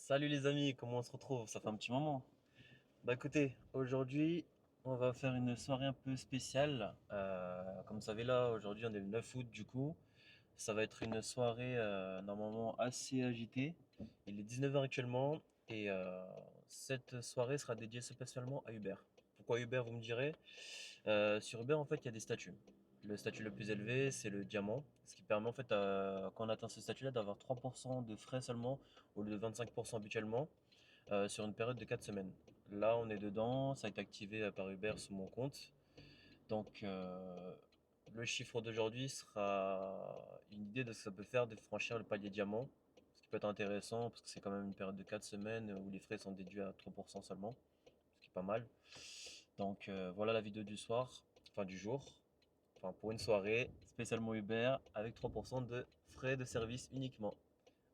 Salut les amis, comment on se retrouve? Ça fait un petit moment. Bah écoutez, aujourd'hui on va faire une soirée un peu spéciale. Comme vous savez là, aujourd'hui on est le 9 août du coup. Ça va être une soirée normalement assez agitée. Il est 19h actuellement et cette soirée sera dédiée spécialement à Uber. Pourquoi Uber vous me direz? Sur Uber en fait il y a des statuts. Le statut le plus élevé c'est le diamant, ce qui permet en fait quand on atteint ce statut là d'avoir 3% de frais seulement au lieu de 25% habituellement sur une période de 4 semaines. Là, on est dedans, ça a été activé par Uber sur mon compte. Donc, le chiffre d'aujourd'hui sera une idée de ce que ça peut faire de franchir le palier diamant. Ce qui peut être intéressant parce que c'est quand même une période de 4 semaines où les frais sont déduits à 3% seulement, ce qui est pas mal. Donc, voilà la vidéo du soir, enfin du jour. Enfin, pour une soirée, spécialement Uber, avec 3% de frais de service uniquement.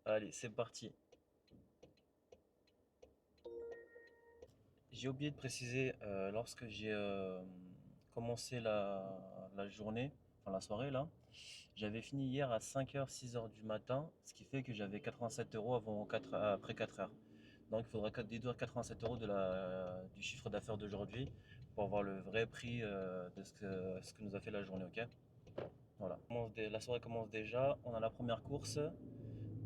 Allez, c'est parti. J'ai oublié de préciser, lorsque j'ai commencé la journée, enfin la soirée là, j'avais fini hier à 5h, 6h du matin, ce qui fait que j'avais 87 euros après 4 heures. Donc il faudra déduire 87 euros du chiffre d'affaires d'aujourd'hui pour avoir le vrai prix de ce que nous a fait la journée, ok? Voilà. La soirée commence déjà, on a la première course,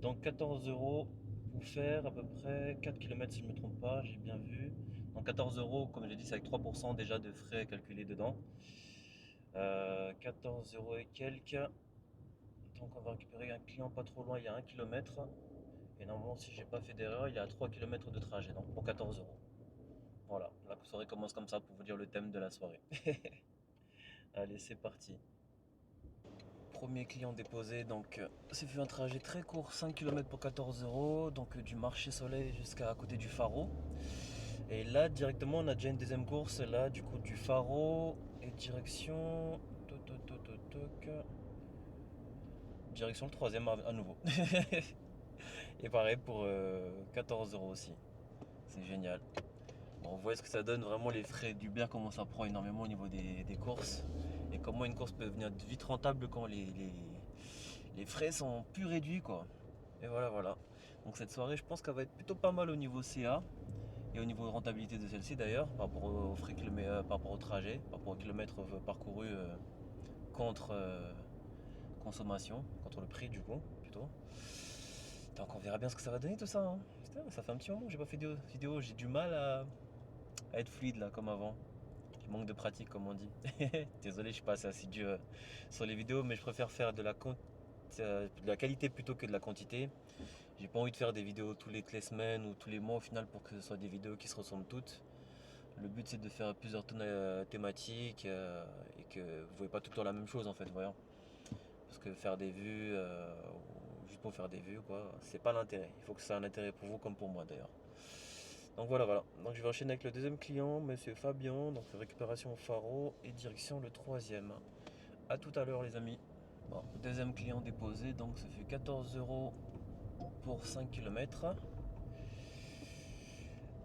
donc 14 euros pour faire à peu près 4 kilomètres si je ne me trompe pas, j'ai bien vu. Donc 14 euros, comme j'ai dit, c'est avec 3% déjà de frais calculés dedans. 14 euros et quelques. Donc on va récupérer un client pas trop loin, il y a 1 kilomètre. Et normalement, si j'ai pas fait d'erreur, il y a 3 kilomètres de trajet, donc pour 14 euros. Voilà, la soirée commence comme ça pour vous dire le thème de la soirée. Allez, c'est parti. Premier client déposé, donc c'est fait un trajet très court, 5 kilomètres pour 14 euros, donc du marché soleil jusqu'à côté du Pharo. Et là, directement, on a déjà une deuxième course. Là, du coup, du Pharo et direction. Direction le troisième à nouveau. Et pareil pour 14 euros aussi. C'est génial. Bon, vous voyez ce que ça donne. Vraiment, les frais d'Uber, comment ça prend énormément au niveau des courses. Et comment une course peut devenir vite rentable quand les frais sont plus réduits, quoi. Et voilà, voilà. Donc, cette soirée, je pense qu'elle va être plutôt pas mal au niveau CA. Et au niveau de rentabilité de celle-ci d'ailleurs, par rapport au frais par rapport au trajet, par rapport au kilomètre parcouru contre consommation, contre le prix du coup plutôt. Donc on verra bien ce que ça va donner tout ça, hein. Putain, ça fait un petit moment que j'ai pas fait de vidéo, j'ai du mal à être fluide là comme avant. Je manque de pratique comme on dit. Désolé, je suis pas assez assidu sur les vidéos, mais je préfère faire de la qualité plutôt que de la quantité. J'ai pas envie de faire des vidéos toutes les semaines ou tous les mois au final pour que ce soit des vidéos qui se ressemblent toutes. Le but c'est de faire plusieurs thématiques et que vous voyez pas tout le temps la même chose en fait, voyons. Parce que faire des vues, juste pour faire des vues, quoi, c'est pas l'intérêt. Il faut que ça ait un intérêt pour vous comme pour moi d'ailleurs. Donc voilà, voilà. Donc je vais enchaîner avec le deuxième client, monsieur Fabien. Donc récupération au Faro et direction le troisième. A tout à l'heure les amis. Bon, deuxième client déposé, donc ça fait 14 euros pour 5 kilomètres.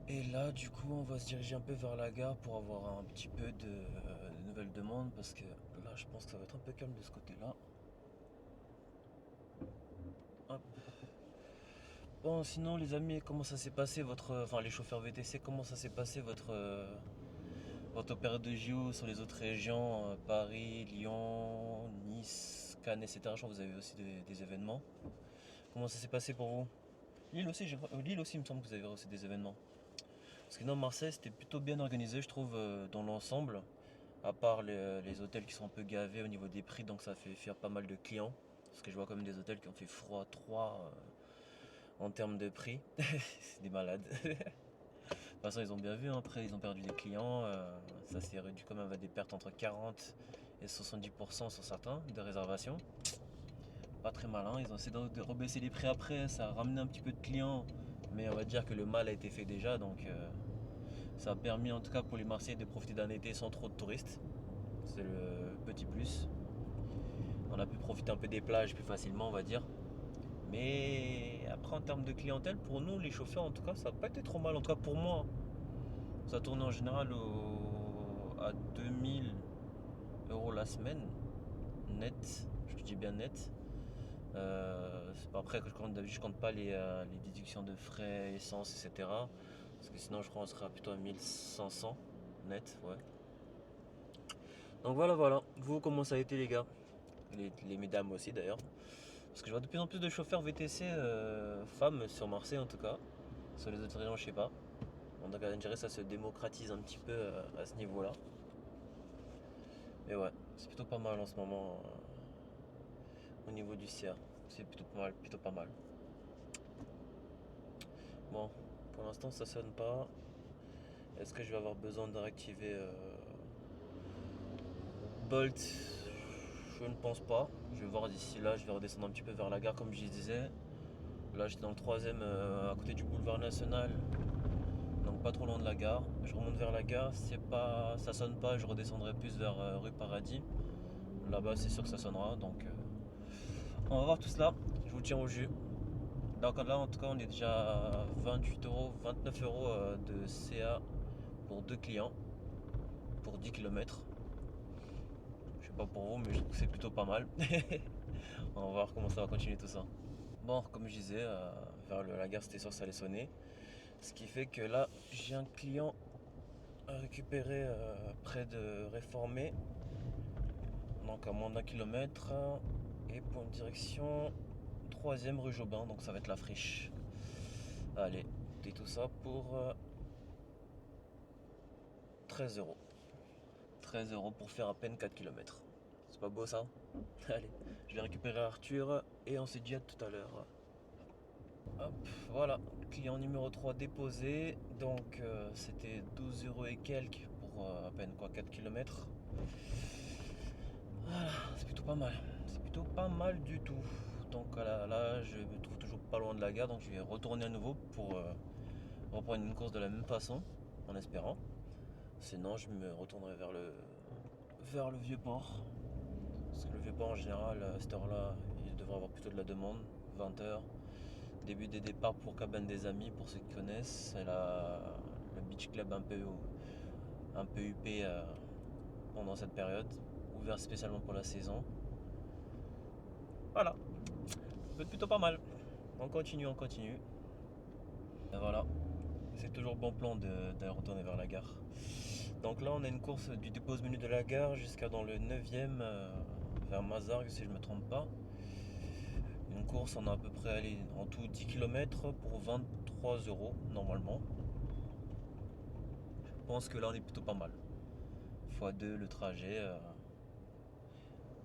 Et là, du coup, on va se diriger un peu vers la gare pour avoir un petit peu de nouvelles demandes parce que là, je pense que ça va être un peu calme de ce côté-là. Hop. Bon, sinon, les amis, comment ça s'est passé enfin, les chauffeurs VTC, comment ça s'est passé votre période de JO sur les autres régions, Paris, Lyon, Nice, Cannes, etc. Je crois que vous avez aussi des événements. Comment ça s'est passé pour vous? Lille aussi, il me semble que vous avez aussi des événements. Parce que non, Marseille, c'était plutôt bien organisé, je trouve, dans l'ensemble. À part les hôtels qui sont un peu gavés au niveau des prix, donc ça fait fuir pas mal de clients. Parce que je vois quand même des hôtels qui ont fait froid 3 en termes de prix. C'est des malades. De toute façon, ils ont bien vu, hein. Après, ils ont perdu des clients. Ça s'est réduit quand même à des pertes entre 40 et 70% sur certains de réservations. Pas très malin. Ils ont essayé de rebaisser les prix après. Ça a ramené un petit peu de clients. Mais on va dire que le mal a été fait déjà. Donc ça a permis en tout cas pour les Marseillais de profiter d'un été sans trop de touristes. C'est le petit plus. On a pu profiter un peu des plages plus facilement, on va dire. Mais après, en termes de clientèle, pour nous, les chauffeurs, en tout cas, ça n'a pas été trop mal. En tout cas, pour moi, ça tournait en général à 2000 euros la semaine, net. Je dis bien net. C'est pas après que je compte pas les déductions de frais, essence, etc. Parce que sinon, je crois qu'on serait plutôt à 1500 net, ouais. Donc voilà, voilà. Vous, comment ça a été, les gars? Les mesdames aussi, d'ailleurs. Parce que je vois de plus en plus de chauffeurs VTC femmes sur Marseille, en tout cas. Sur les autres régions, je sais pas. Donc, on dirait que ça se démocratise un petit peu à ce niveau-là. Mais ouais, c'est plutôt pas mal en ce moment au niveau du CA. C'est plutôt pas mal, plutôt pas mal. Bon, pour l'instant ça sonne pas. Est-ce que je vais avoir besoin de réactiver Bolt? Je ne pense pas. Je vais voir d'ici là, je vais redescendre un petit peu vers la gare comme je disais. Là j'étais dans le troisième à côté du boulevard national. Donc pas trop loin de la gare. Je remonte vers la gare, si ça sonne pas, je redescendrai plus vers rue Paradis. Là-bas c'est sûr que ça sonnera, donc on va voir tout cela. Je vous tiens au jus. Donc là en tout cas on est déjà à 28 euros, 29 euros de CA pour deux clients pour 10 km. Je sais pas pour vous mais je trouve que c'est plutôt pas mal. On va voir comment ça va continuer tout ça. Bon comme je disais, vers la gare c'était sûr que ça allait sonner. Ce qui fait que là j'ai un client à récupérer près de Réformé. Donc à moins d'un kilomètre. Et pour une direction 3ème rue Jobin, donc ça va être la friche. Allez, et tout ça pour 13 euros. 13 euros pour faire à peine 4 km. C'est pas beau ça? Allez, je vais récupérer Arthur et on se dit à tout à l'heure. Hop, voilà, client numéro 3 déposé. Donc c'était 12 euros et quelques pour à peine quoi 4 km. Voilà, c'est plutôt pas mal. C'est plutôt pas mal du tout. Donc là, je me trouve toujours pas loin de la gare, donc je vais retourner à nouveau pour reprendre une course de la même façon, en espérant. Sinon, je me retournerai vers le vieux port. Parce que le vieux port, en général, à cette heure-là, il devrait avoir plutôt de la demande. 20 h. Début des départs pour Cabane des Amis, pour ceux qui connaissent. C'est le beach club un peu huppé pendant cette période. Ouvert spécialement pour la saison. Voilà. Ça peut être plutôt pas mal. On continue, on continue. Et voilà. C'est toujours bon plan de retourner vers la gare. Donc là on a une course du dépose menu de la gare jusqu'à dans le 9ème vers Mazargues si je ne me trompe pas. Une course on a à peu près allé en tout 10 km pour 23 euros normalement. Je pense que là on est plutôt pas mal. x2 le trajet.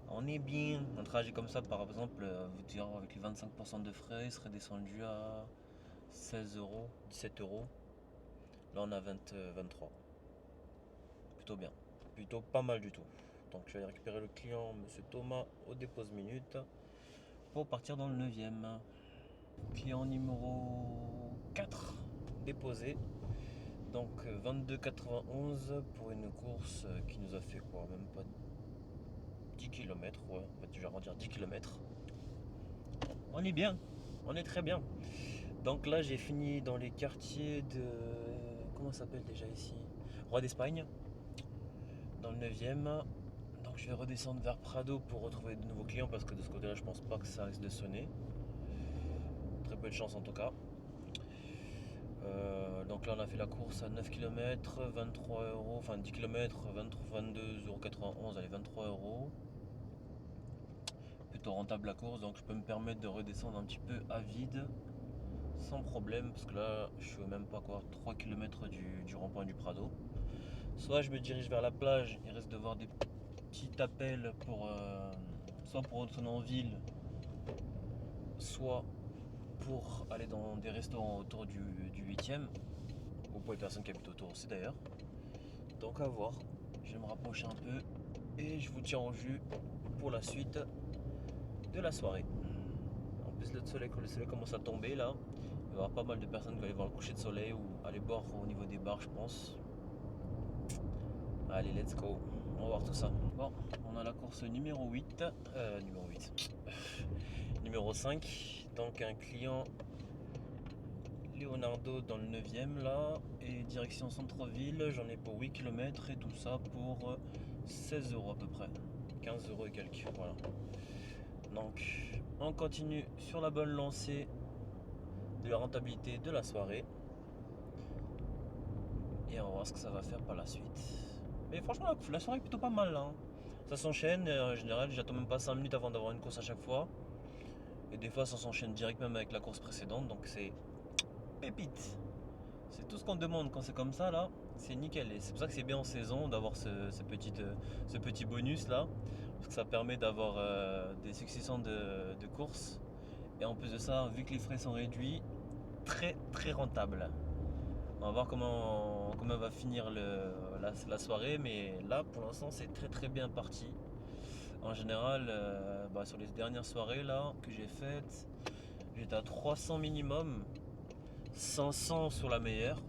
On est bien. Un trajet comme ça par exemple, vous dire avec les 25% de frais, il serait descendu à 16 euros, 17 euros. Là on a 23. Plutôt bien. Plutôt pas mal du tout. Donc je vais aller récupérer le client, monsieur Thomas, au dépose minute pour partir dans le 9ème. Client numéro 4 déposé. Donc 22,91 pour une course qui nous a fait quoi? Même pas 10 km, ouais, on va déjà dire 10 km. On est bien, on est très bien. Donc là j'ai fini dans les quartiers de... Comment ça s'appelle déjà ici? Roi d'Espagne, dans le 9ème. Donc je vais redescendre vers Prado pour retrouver de nouveaux clients parce que de ce côté là je pense pas que ça risque de sonner. Très peu de chance en tout cas. Donc là on a fait la course à 9 km, 23 euros, enfin 10 km, 22,91 €, allez 23 euros. Plutôt rentable la course, donc je peux me permettre de redescendre un petit peu à vide sans problème parce que là je suis même pas quoi 3 km du rond-point du Prado. Soit je me dirige vers la plage, il risque de voir des petits appels pour soit pour retourner en ville, soit pour aller dans des restaurants autour du 8ème ou pour les personnes qui habitent autour aussi d'ailleurs. Donc à voir, je vais me rapprocher un peu et je vous tiens au jus pour la suite de la soirée. En plus le soleil commence à tomber là, il va y avoir pas mal de personnes qui vont aller voir le coucher de soleil ou aller boire au niveau des bars je pense. Allez let's go, on va voir tout ça. Bon, on a la course numéro 8, numéro 5, donc un client Leonardo dans le 9ème là, et direction centre-ville, j'en ai pour 8 km et tout ça pour 16 euros à peu près, 15 euros et quelques, voilà. Donc on continue sur la bonne lancée de la rentabilité de la soirée. Et on va voir ce que ça va faire par la suite. Mais franchement la soirée est plutôt pas mal là, hein. Ça s'enchaîne, en général j'attends même pas 5 minutes avant d'avoir une course à chaque fois. Et des fois ça s'enchaîne direct même avec la course précédente, donc c'est pépite. C'est tout ce qu'on demande quand c'est comme ça là, c'est nickel. Et c'est pour ça que c'est bien en saison d'avoir ce petit bonus là, parce que ça permet d'avoir des successions de courses. Et en plus de ça, vu que les frais sont réduits, très très rentable. On va voir comment va finir la soirée, mais là pour l'instant c'est très très bien parti. En général, sur les dernières soirées là que j'ai faites, j'étais à 300 minimum, 500 sur la meilleure.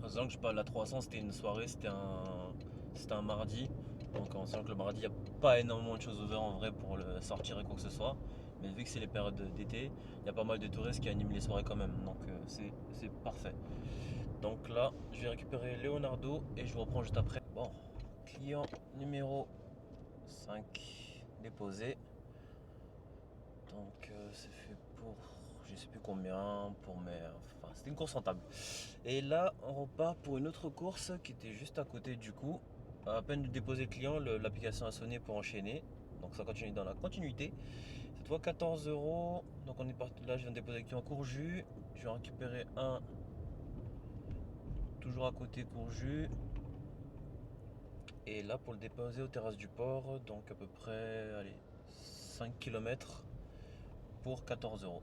En sachant que je parle à 300, c'était une soirée, c'était un mardi. Donc en sachant que le mardi, il n'y a pas énormément de choses ouvertes en vrai pour le sortir et quoi que ce soit. Mais vu que c'est les périodes d'été, il y a pas mal de touristes qui animent les soirées quand même. Donc c'est parfait. Donc là, je vais récupérer Leonardo et je vous reprends juste après. Bon, client numéro 5 déposé. Donc c'est fait pour je sais plus combien enfin c'était une course rentable. Et là on repart pour une autre course qui était juste à côté du coup. À peine de déposer le client, l'application a sonné pour enchaîner. Donc ça continue dans la continuité. Cette fois 14 euros. Donc on est parti là, je viens de déposer le client Courjus. Je vais récupérer un toujours à côté Courjus. Et là pour le déposer aux terrasses du port, donc à peu près allez, 5 km pour 14 euros.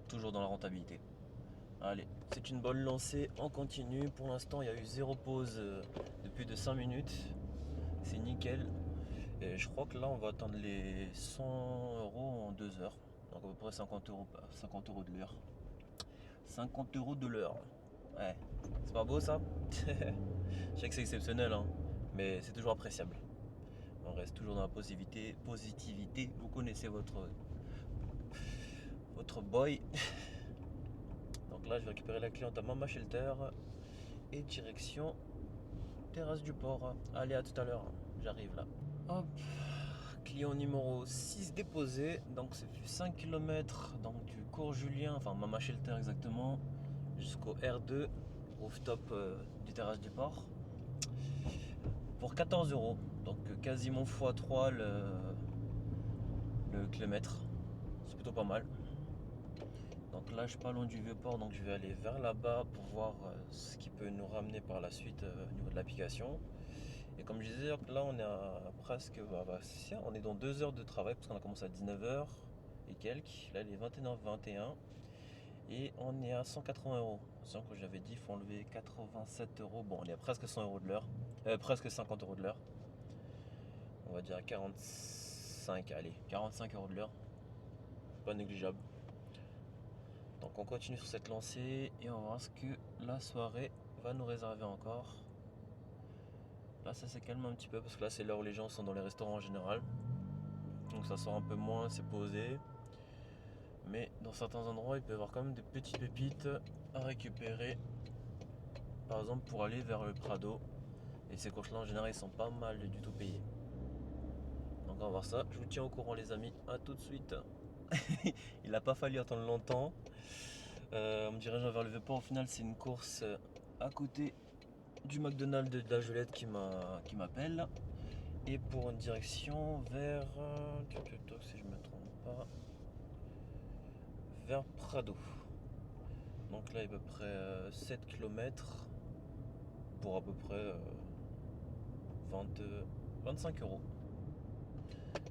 Toujours dans la rentabilité. Allez, c'est une bonne lancée en continu. Pour l'instant, il y a eu 0 pause de plus de 5 minutes. C'est nickel. Et je crois que là, on va atteindre les 100 euros en 2 heures. Donc à peu près 50 euros de l'heure. 50 euros de l'heure. Ouais, c'est pas beau ça? Je sais que c'est exceptionnel, hein, mais c'est toujours appréciable. On reste toujours dans la positivité. Vous connaissez votre boy. Donc là, je vais récupérer la cliente à Mama Shelter et direction terrasse du port. Allez, à tout à l'heure. J'arrive là. Hop. Client numéro 6 déposé. Donc, c'est 5 km donc, du cours Julien, enfin Mama Shelter exactement, jusqu'au R2, rooftop du terrasse du port. Pour 14 euros. Donc, quasiment x3 le kilomètre. C'est plutôt pas mal. Donc là je suis pas loin du vieux port, donc je vais aller vers là-bas pour voir ce qui peut nous ramener par la suite au niveau de l'application. Et comme je disais, là on est à presque, on est dans 2 heures de travail parce qu'on a commencé à 19 h et quelques. Là il est 21h21 et on est à 180 euros. Sachant que j'avais dit il faut enlever 87 euros. Bon, on est à presque 100 euros de l'heure, presque 50 euros de l'heure. On va dire à 45, allez, 45 euros de l'heure. Pas négligeable. Donc on continue sur cette lancée et on va voir ce que la soirée va nous réserver encore. Là ça s'est calmé un petit peu parce que là c'est l'heure où les gens sont dans les restaurants en général. Donc ça sort un peu moins, c'est posé. Mais dans certains endroits il peut y avoir quand même des petites pépites à récupérer. Par exemple pour aller vers le Prado. Et ces courses là en général ils sont pas mal du tout payés. Donc on va voir ça. Je vous tiens au courant les amis. À tout de suite. Il n'a pas fallu attendre longtemps. On me dirigeant vers le Vieux-Port, au final c'est une course à côté du McDonald's de la Jolette qui m'appelle. Et pour une direction vers, si je me trompe pas, vers Prado. Donc là il y a à peu près 7 km pour à peu près 25 euros.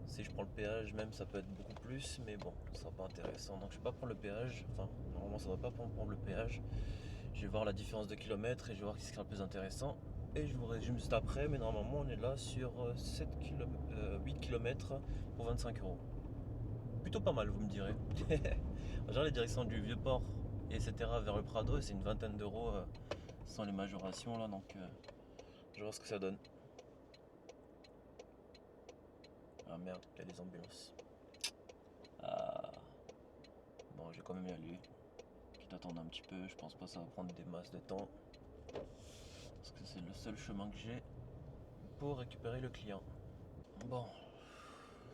Si je prends le péage même ça peut être beaucoup plus, mais bon ça sera pas intéressant. Donc je vais pas prendre le péage, enfin normalement ça ne doit pas prendre le péage. Je vais voir la différence de kilomètres et je vais voir ce qui sera le plus intéressant. Et je vous résume juste après, mais normalement on est là sur 8 km pour 25 euros. Plutôt pas mal vous me direz. Genre les directions du Vieux-Port etc vers le Prado c'est une vingtaine d'euros sans les majorations là, donc je vais voir ce que ça donne. Ah merde, il y a les ambulances. Ah. Bon, je vais quand même y aller. Quitte à attendre un petit peu, je pense pas que ça va prendre des masses de temps. Parce que c'est le seul chemin que j'ai pour récupérer le client. Bon,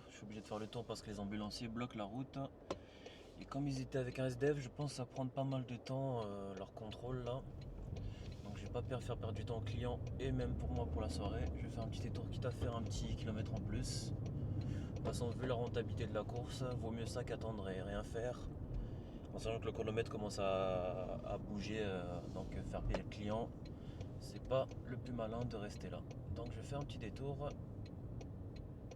je suis obligé de faire le tour parce que les ambulanciers bloquent la route. Et comme ils étaient avec un SDF, je pense que ça va prendre pas mal de temps leur contrôle là. Donc je vais pas faire perdre du temps aux clients et même pour moi pour la soirée. Je vais faire un petit détour quitte à faire un petit kilomètre en plus. De toute façon, vu la rentabilité de la course, vaut mieux ça qu'attendre et rien faire. En sachant que le chronomètre commence à bouger, donc faire payer le client, c'est pas le plus malin de rester là. Donc je vais faire un petit détour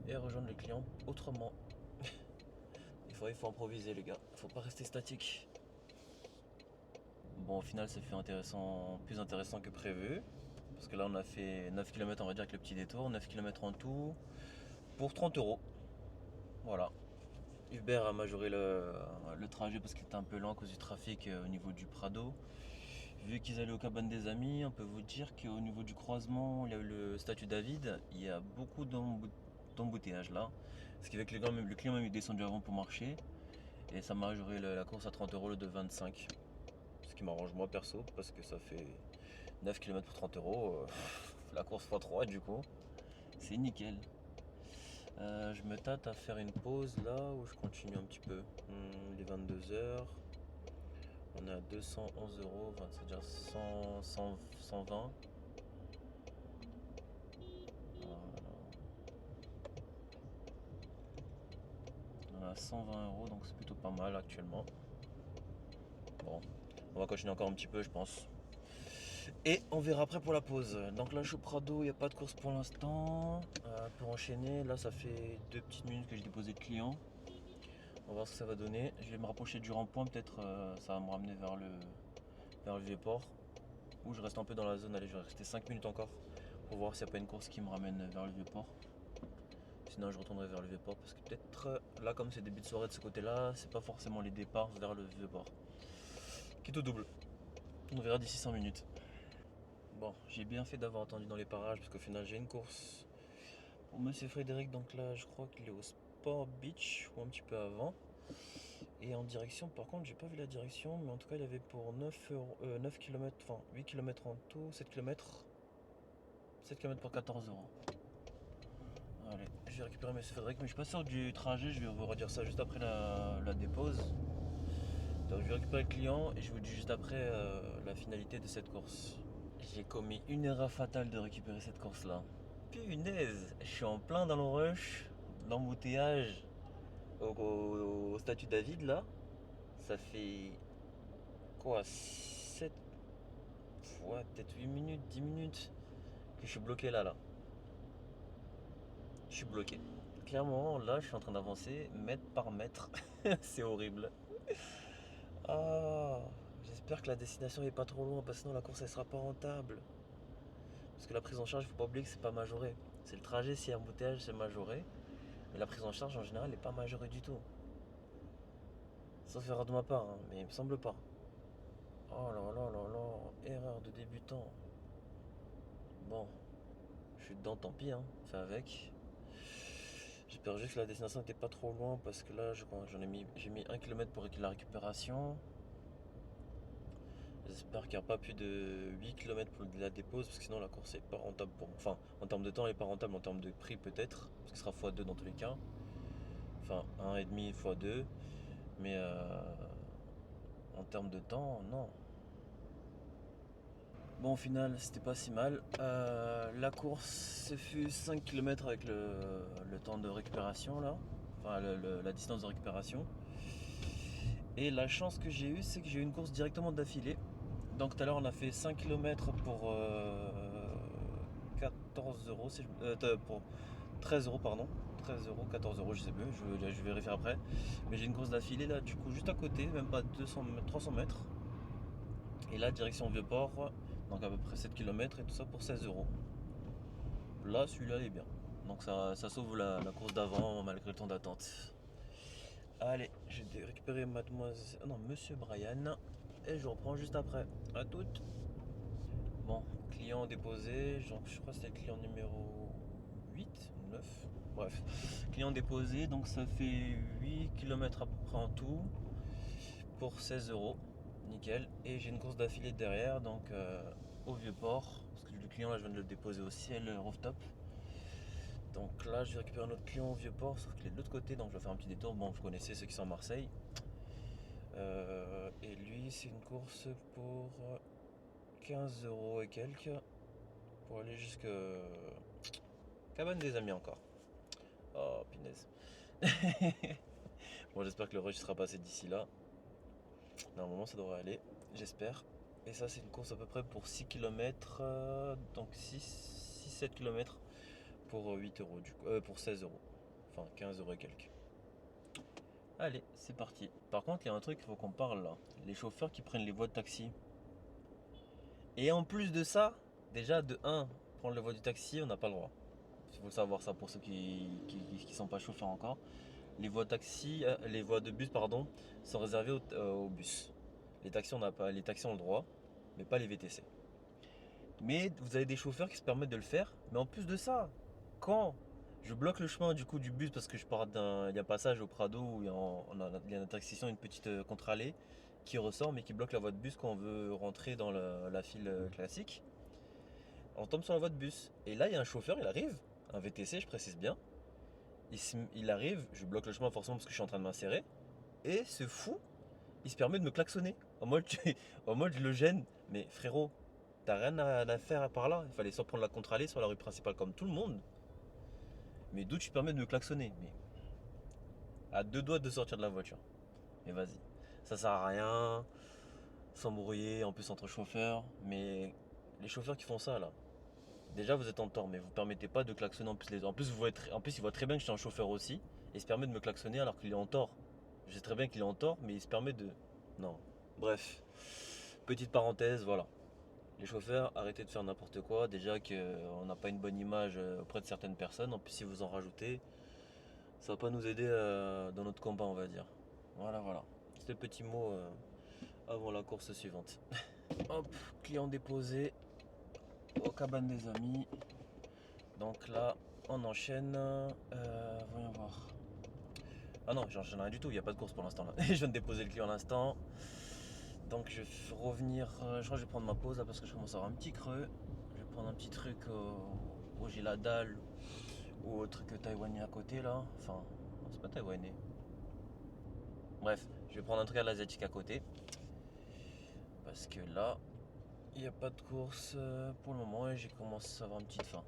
et rejoindre le client autrement. Il faut improviser les gars, il faut pas rester statique. Bon, au final, ça fait plus intéressant que prévu. Parce que là, on a fait 9 km, on va dire, avec le petit détour. 9 km en tout pour 30 €. Voilà. Uber a majoré le trajet parce qu'il était un peu lent à cause du trafic au niveau du Prado. Vu qu'ils allaient aux cabanes des amis, on peut vous dire qu'au niveau du croisement, il y a eu le statut David, il y a beaucoup d'embouteillages là. Ce qui fait que le client même est descendu avant pour marcher. Et ça m'a majoré la course à 30 € au lieu de 25. Ce qui m'arrange moi perso parce que ça fait 9 km pour 30 €. La course x3 du coup. C'est nickel. Je me tâte à faire une pause là où je continue un petit peu. Il est 22 h. On est à 211 €, c'est-à-dire 120. Voilà. On est à 120 €, donc c'est plutôt pas mal actuellement. Bon, on va continuer encore un petit peu, je pense. Et on verra après pour la pause. Donc là, je suis au Prado, il n'y a pas de course pour l'instant. Pour enchaîner, là, ça fait 2 petites minutes que j'ai déposé le client. On va voir ce que ça va donner. Je vais me rapprocher du rond-point, peut-être ça va me ramener vers le Vieux-Port. Ou je reste un peu dans la zone, allez, je vais rester 5 minutes encore pour voir s'il n'y a pas une course qui me ramène vers le Vieux-Port. Sinon, je retournerai vers le Vieux-Port parce que peut-être là, comme c'est début de soirée de ce côté-là, c'est pas forcément les départs vers le Vieux-Port. Qui est au double. On verra d'ici 5 minutes. Bon, j'ai bien fait d'avoir attendu dans les parages parce qu'au final, j'ai une course pour Monsieur Frédéric. Donc là, je crois qu'il est au Sport Beach ou un petit peu avant. Et en direction, par contre, j'ai pas vu la direction, mais en tout cas, il avait pour 9 km, enfin 8 km en tout, 7 km. 7 km pour 14 €. Allez, je vais récupérer M. Frédéric, mais je suis pas sûr du trajet, je vais vous redire ça juste après la dépose. Donc je vais récupérer le client et je vous dis juste après la finalité de cette course. J'ai commis une erreur fatale de récupérer cette course là. Punaise, je suis en plein dans le rush, l'embouteillage au statut David là. Ça fait quoi, 7, ouais, peut-être 8 minutes, 10 minutes que je suis bloqué là. Je suis bloqué. Clairement, là, je suis en train d'avancer mètre par mètre. C'est horrible. Ah, j'espère que la destination est pas trop loin parce que sinon la course elle sera pas rentable. Parce que la prise en charge, il faut pas oublier que c'est pas majoré. C'est le trajet, si embouteillage, c'est majoré. Mais la prise en charge en général n'est pas majorée du tout. Sauf erreur de ma part, hein, mais il me semble pas. Oh là là là là, erreur de débutant. Bon, je suis dedans, tant pis, hein, fais avec. J'espère juste que la destination n'était pas trop loin parce que là, j'ai mis 1 km pour la récupération. J'espère qu'il n'y a pas plus de 8 km pour la dépose parce que sinon la course est pas rentable pour moi. Enfin, en termes de temps, elle n'est pas rentable, en termes de prix peut-être, parce que ce sera x2 dans tous les cas. Enfin, 1,5 x2. Mais en termes de temps, non. Bon, au final, c'était pas si mal. La course, ce fut 5 km avec le temps de récupération là. Enfin, la distance de récupération. Et la chance que j'ai eue, c'est que j'ai eu une course directement d'affilée. Donc tout à l'heure, on a fait 5 km pour 14 €, pour 13 € pardon. 13 €, 14 €, je sais plus, je vais vérifier après. Mais j'ai une course d'affilée là, du coup, juste à côté, même pas 300 mètres. Et là, direction Vieux-Port, donc à peu près 7 km et tout ça pour 16 €. Là, celui-là, il est bien. Donc ça sauve la course d'avant malgré le temps d'attente. Allez, je vais récupérer mademoiselle... non, monsieur Brian. Et je reprends juste après. À toutes. Bon, client déposé. Je crois que c'était le client numéro 8 ou 9. Bref, client déposé. Donc ça fait 8 km à peu près en tout. Pour 16 €. Nickel. Et j'ai une course d'affilée derrière. Donc au Vieux-Port. Parce que le client là, je viens de le déposer au ciel rooftop. Donc là, je vais récupérer un autre client au Vieux-Port, sauf qu'il est de l'autre côté, donc je vais faire un petit détour. Bon, vous connaissez ceux qui sont à Marseille. Et lui, c'est une course pour 15 euros et quelques pour aller jusque Cabane des Amis encore. Oh, punaise. Bon, j'espère que le rush sera passé d'ici là. Normalement, ça devrait aller, j'espère. Et ça, c'est une course à peu près pour 6 km, donc 6-7 km pour 8 euros, du coup, pour 16 euros. Enfin, 15 euros et quelques. Allez, c'est parti. Par contre, il y a un truc qu'il faut qu'on parle là. Les chauffeurs qui prennent les voies de taxi. Et en plus de ça, déjà de 1, prendre les voies du taxi, on n'a pas le droit. Il faut le savoir ça pour ceux qui sont pas chauffeurs encore. Les voies taxi, les voies de bus pardon, sont réservées aux bus. Les taxis on n'a pas, les taxis ont le droit, mais pas les VTC. Mais vous avez des chauffeurs qui se permettent de le faire. Mais en plus de ça, quand je bloque le chemin du coup du bus parce que je pars il y a un passage au Prado où il y a une intersection, une petite contre-allée qui ressort mais qui bloque la voie de bus quand on veut rentrer dans la file classique. On tombe sur la voie de bus. Et là il y a un chauffeur, il arrive, un VTC je précise bien. Il arrive, je bloque le chemin forcément parce que je suis en train de m'insérer. Et ce fou, il se permet de me klaxonner. En mode, en mode je le gêne. Mais frérot, t'as rien à faire par là. Il fallait soit prendre la contre-allée, soit la rue principale comme tout le monde. Mais d'où tu te permets de me klaxonner? Mais à deux doigts de sortir de la voiture. Mais vas-y. Ça sert à rien. S'embrouiller en plus entre chauffeurs. Mais les chauffeurs qui font ça là. Déjà vous êtes en tort, mais vous permettez pas de klaxonner en plus les autres. En plus il voit très bien que je suis un chauffeur aussi. Et il se permet de me klaxonner alors qu'il est en tort. Je sais très bien qu'il est en tort, mais il se permet de. Non. Bref. Petite parenthèse, voilà. Les chauffeurs, arrêtez de faire n'importe quoi. Déjà qu'on n'a pas une bonne image auprès de certaines personnes. En plus, si vous en rajoutez, ça va pas nous aider dans notre combat, on va dire. Voilà, voilà. C'était le petit mot avant la course suivante. Hop, client déposé aux cabanes des amis. Donc là, on enchaîne. Voyons voir. Ah non, j'enchaîne rien du tout. Il n'y a pas de course pour l'instant là. Je viens de déposer le client à l'instant. Donc je vais revenir, je crois que je vais prendre ma pause là parce que je commence à avoir un petit creux. Je vais prendre un petit truc où j'ai la dalle ou autre que taïwanais à côté là. Enfin, non, c'est pas taïwanais. Bref, je vais prendre un truc à l'asiatique à côté. Parce que là, il n'y a pas de course pour le moment et j'ai commencé à avoir une petite faim.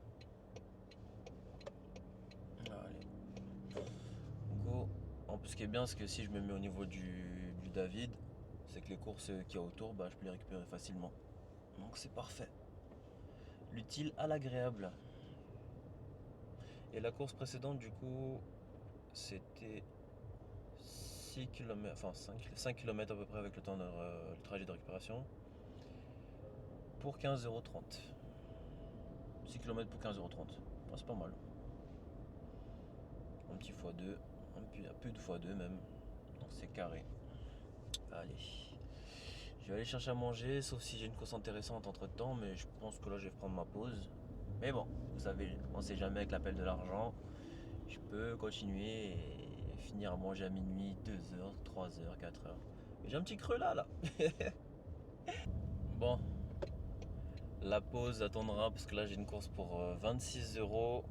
Allez, go. En plus, ce qui est bien, c'est que si je me mets au niveau du David, c'est que les courses qu'il y a autour, bah, je peux les récupérer facilement. Donc c'est parfait. L'utile à l'agréable. Et la course précédente, du coup, c'était 6 km, enfin 5 km à peu près avec le temps de le trajet de récupération pour 15,30 €. 6 km pour 15,30 €. C'est pas mal. Un petit x2, un peu de x2 même. Donc c'est carré. Allez. Je vais aller chercher à manger, sauf si j'ai une course intéressante entre temps, mais je pense que là je vais prendre ma pause. Mais bon, vous savez, on sait jamais avec l'appel de l'argent. Je peux continuer et finir à manger à minuit, 2 h, 3 h, 4 h. Mais j'ai un petit creux là. Bon, la pause attendra parce que là j'ai une course pour 26 €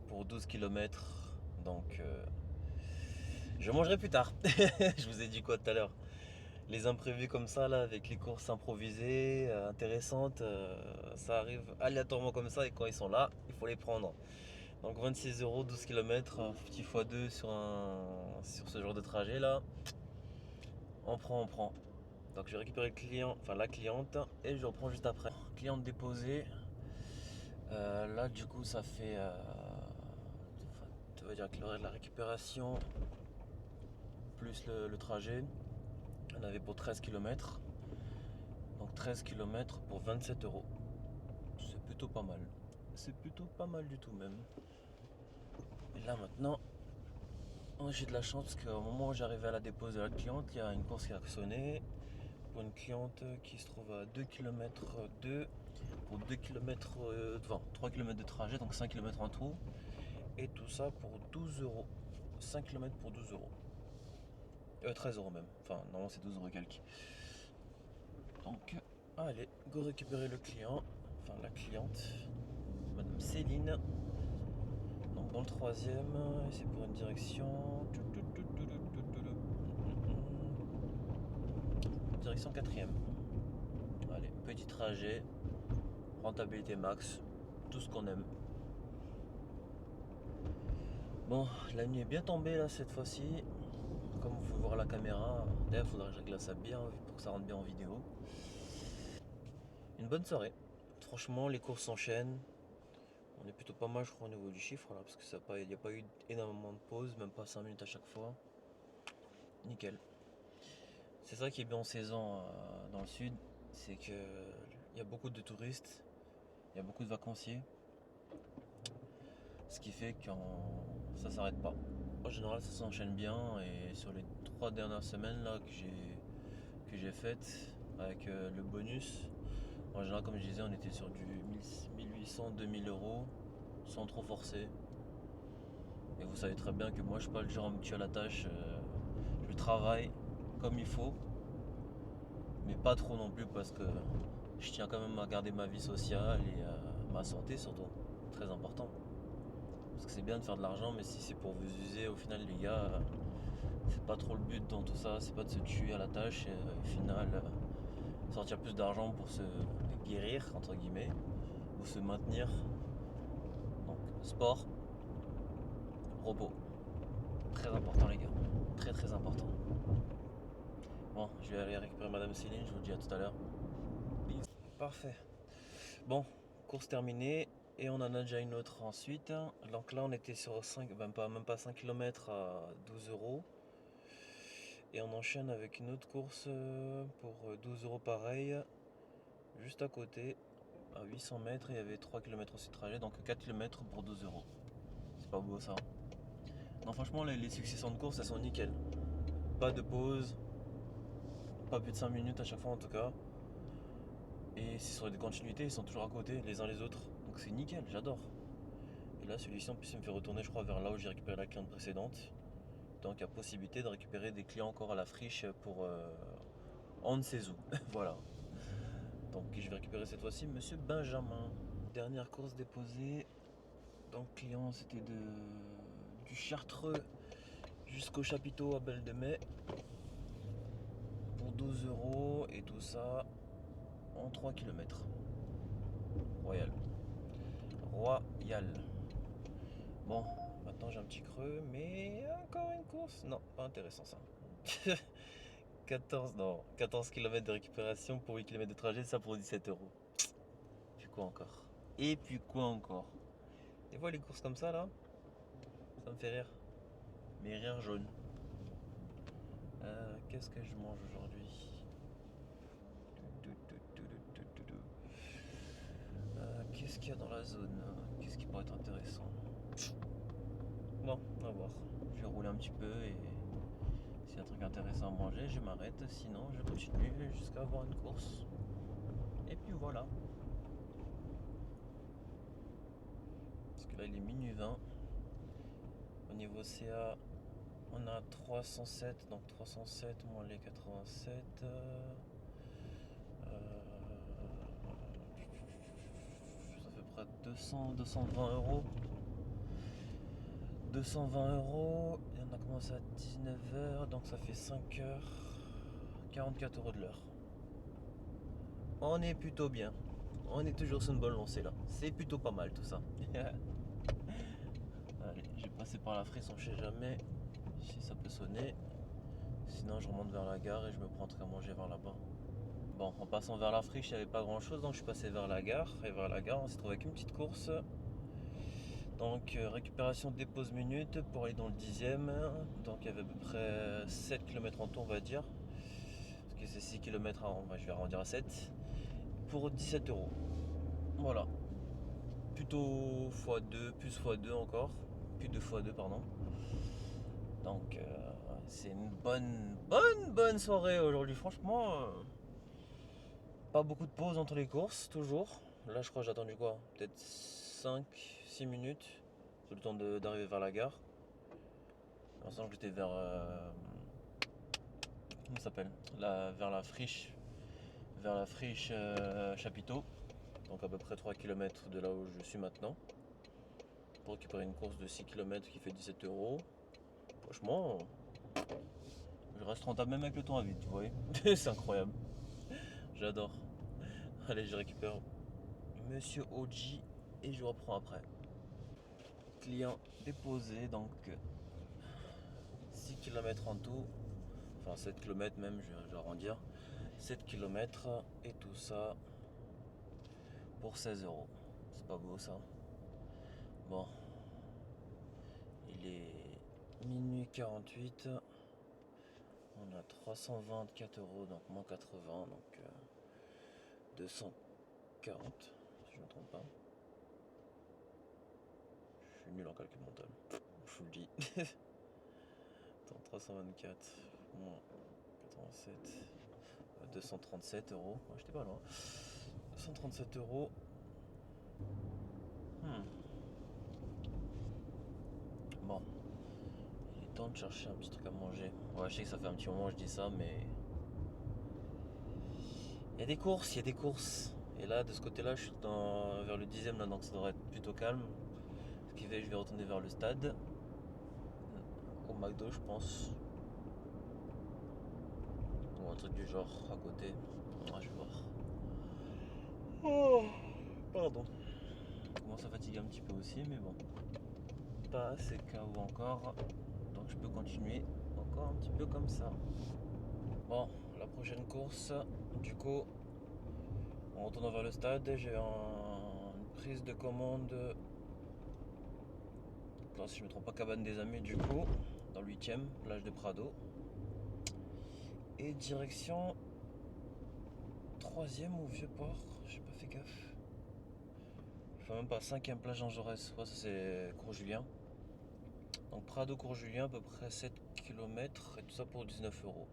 pour 12 km. Donc je mangerai plus tard. Je vous ai dit quoi tout à l'heure? Les imprévus comme ça là, avec les courses improvisées, intéressantes, ça arrive aléatoirement comme ça et quand ils sont là, il faut les prendre. Donc 26 €, 12 km, petit x2 sur ce genre de trajet là. On prend. Donc je vais récupérer le client, enfin la cliente, et je reprends juste après. Cliente déposée. Là du coup ça fait ça veut dire que l'horaire de la récupération plus le trajet. On avait pour 13 km. Donc 13 km pour 27 €. C'est plutôt pas mal. C'est plutôt pas mal du tout même. Et là maintenant, j'ai de la chance parce qu'au moment où j'arrivais à la dépose de la cliente, il y a une course qui a sonné pour une cliente qui se trouve à 2 km 2 pour 2 km, enfin 3 km de trajet, donc 5 km en tout. Et tout ça pour 12 €. 5 km pour 12 €. 13 € même. Enfin, normalement c'est 12 € quelques. Donc, allez, go récupérer le client. Enfin, la cliente. Madame Céline. Donc Dans le troisième, c'est pour une direction. Direction quatrième. Allez, petit trajet, rentabilité max, tout ce qu'on aime. Bon, la nuit est bien tombée là cette fois-ci. Comme vous pouvez voir la caméra, d'ailleurs il faudra que je règle ça bien pour que ça rentre bien en vidéo. Une bonne soirée. Franchement, les courses s'enchaînent. On est plutôt pas mal, je crois, au niveau du chiffre là, parce que il n'y a pas eu énormément de pauses, même pas 5 minutes à chaque fois. Nickel. C'est ça qui est bien en saison dans le sud, c'est que il y a beaucoup de touristes, il y a beaucoup de vacanciers, ce qui fait que ça s'arrête pas. En général, ça s'enchaîne bien et sur les 3 dernières semaines là que j'ai faites avec le bonus, en général, comme je disais, on était sur du 1800-2000 euros sans trop forcer. Et vous savez très bien que moi, je suis pas le genre à me tuer à la tâche. Je travaille comme il faut, mais pas trop non plus parce que je tiens quand même à garder ma vie sociale et ma santé surtout. Très important. Parce que c'est bien de faire de l'argent, mais si c'est pour vous user, au final, les gars, c'est pas trop le but dans tout ça. C'est pas de se tuer à la tâche et au final, sortir plus d'argent pour se guérir, entre guillemets, ou se maintenir. Donc, sport, repos. Très important, les gars. Très très important. Bon, je vais aller récupérer Madame Céline, je vous dis à tout à l'heure. Parfait. Bon, course terminée. Et on en a déjà une autre ensuite. Donc là, on était sur 5, même pas 5 km à 12 euros. Et on enchaîne avec une autre course pour 12 euros pareil. Juste à côté, à 800 mètres, il y avait 3 km aussi de trajet. Donc 4 km pour 12 euros. C'est pas beau ça. Non, franchement, les successions de courses, elles sont nickel. Pas de pause. Pas plus de 5 minutes à chaque fois en tout cas. Et c'est sur des continuités, ils sont toujours à côté les uns les autres. Donc c'est nickel, j'adore. Et là, celui-ci en plus, il me fait retourner, je crois, vers là où j'ai récupéré la cliente précédente. Donc il y a possibilité de récupérer des clients encore à la friche pour on ne sait où. Voilà. Donc je vais récupérer cette fois-ci Monsieur Benjamin. Dernière course déposée. Donc client, c'était du Chartreux jusqu'au chapiteau à Belle de Mai pour 12 euros et tout ça en 3 km. Royal. Royal. Bon, maintenant j'ai un petit creux, mais encore une course. Non, pas intéressant ça. 14 km de récupération pour 8 km de trajet, ça pour 17 euros. Puis quoi encore? Et puis quoi encore? Des fois les courses comme ça là, ça me fait rire. Mais rire jaune. Qu'est-ce que je mange aujourd'hui? Qu'est-ce qu'il y a dans la zone? Qu'est-ce qui pourrait être intéressant? Bon, on va voir. Je vais rouler un petit peu et s'il y a un truc intéressant à manger, je m'arrête. Sinon, je continue jusqu'à avoir une course. Et puis voilà. Parce que là, il est minuit 20. Au niveau CA, on a 307. Donc 307 moins les 87. Ça fait près de 220 euros. 220 euros. Et on a commencé à 19h. Donc ça fait 5 heures. 44 euros de l'heure. On est plutôt bien. On est toujours sur une bonne lancée là. C'est plutôt pas mal tout ça. Allez, je vais passer par la frise, on sait jamais si ça peut sonner. Sinon je remonte vers la gare et je me prends un truc à manger vers là-bas. Bon, en passant vers la friche, il n'y avait pas grand chose, donc je suis passé vers la gare. Et vers la gare, on s'est trouvé avec une petite course. Donc récupération des pauses minutes pour aller dans le 10e. Donc il y avait à peu près 7 km en tout, on va dire. Parce que c'est 6 km, je vais arrondir à 7. Pour 17 euros. Voilà. Plutôt x2, plus x2 encore. Plus de x2, pardon. Donc c'est une bonne soirée aujourd'hui. Franchement, pas beaucoup de pauses entre les courses, toujours. Là, je crois que j'ai attendu quoi? Peut-être 5-6 minutes. C'est le temps d'arriver vers la gare. L'instant que j'étais vers... comment ça s'appelle? Vers la friche. Vers la friche Chapiteau. Donc à peu près 3 km de là où je suis maintenant. pour récupérer une course de 6 km qui fait 17 euros. Franchement, je reste rentable même avec le temps à vide, tu vois. C'est incroyable. J'adore. Allez, je récupère Monsieur OG et je reprends après. Client déposé, donc 6 km en tout. Enfin 7 km même, je vais arrondir. 7 km et tout ça pour 16 euros. C'est pas beau ça. Bon, il est minuit 48. On a 324 euros, donc moins 80, donc 240, si je ne me trompe pas. Je suis nul en calcul mental, je vous le dis. Attends, 324 moins 87, 237 euros. Ouais, j'étais pas loin. 237 euros. Bon, il est temps de chercher un petit truc à manger. Ouais, je sais que ça fait un petit moment que je dis ça, mais il y a des courses, il y a des courses. Et là, de ce côté-là, je suis vers le 10e, là, donc ça devrait être plutôt calme. Ce qui fait que je vais retourner vers le stade. Au McDo, je pense. Ou un truc du genre à côté. Ouais, je vais voir. Oh, pardon. Je commence à fatiguer un petit peu aussi, mais bon. Pas assez KO encore. Donc je peux continuer encore un petit peu comme ça. Bon, la prochaine course, du coup, en retournant vers le stade, j'ai une prise de commande. Là, si je ne me trompe pas, Cabane des Amis, du coup, dans le 8e, plage de Prado. Et direction 3e ou Vieux-Port, j'ai pas fait gaffe. Enfin, même pas 5e plage en Jaurès, ouais, ça c'est Cours-Julien. Donc Prado Cours-Julien, à peu près 7 km et tout ça pour 19 euros.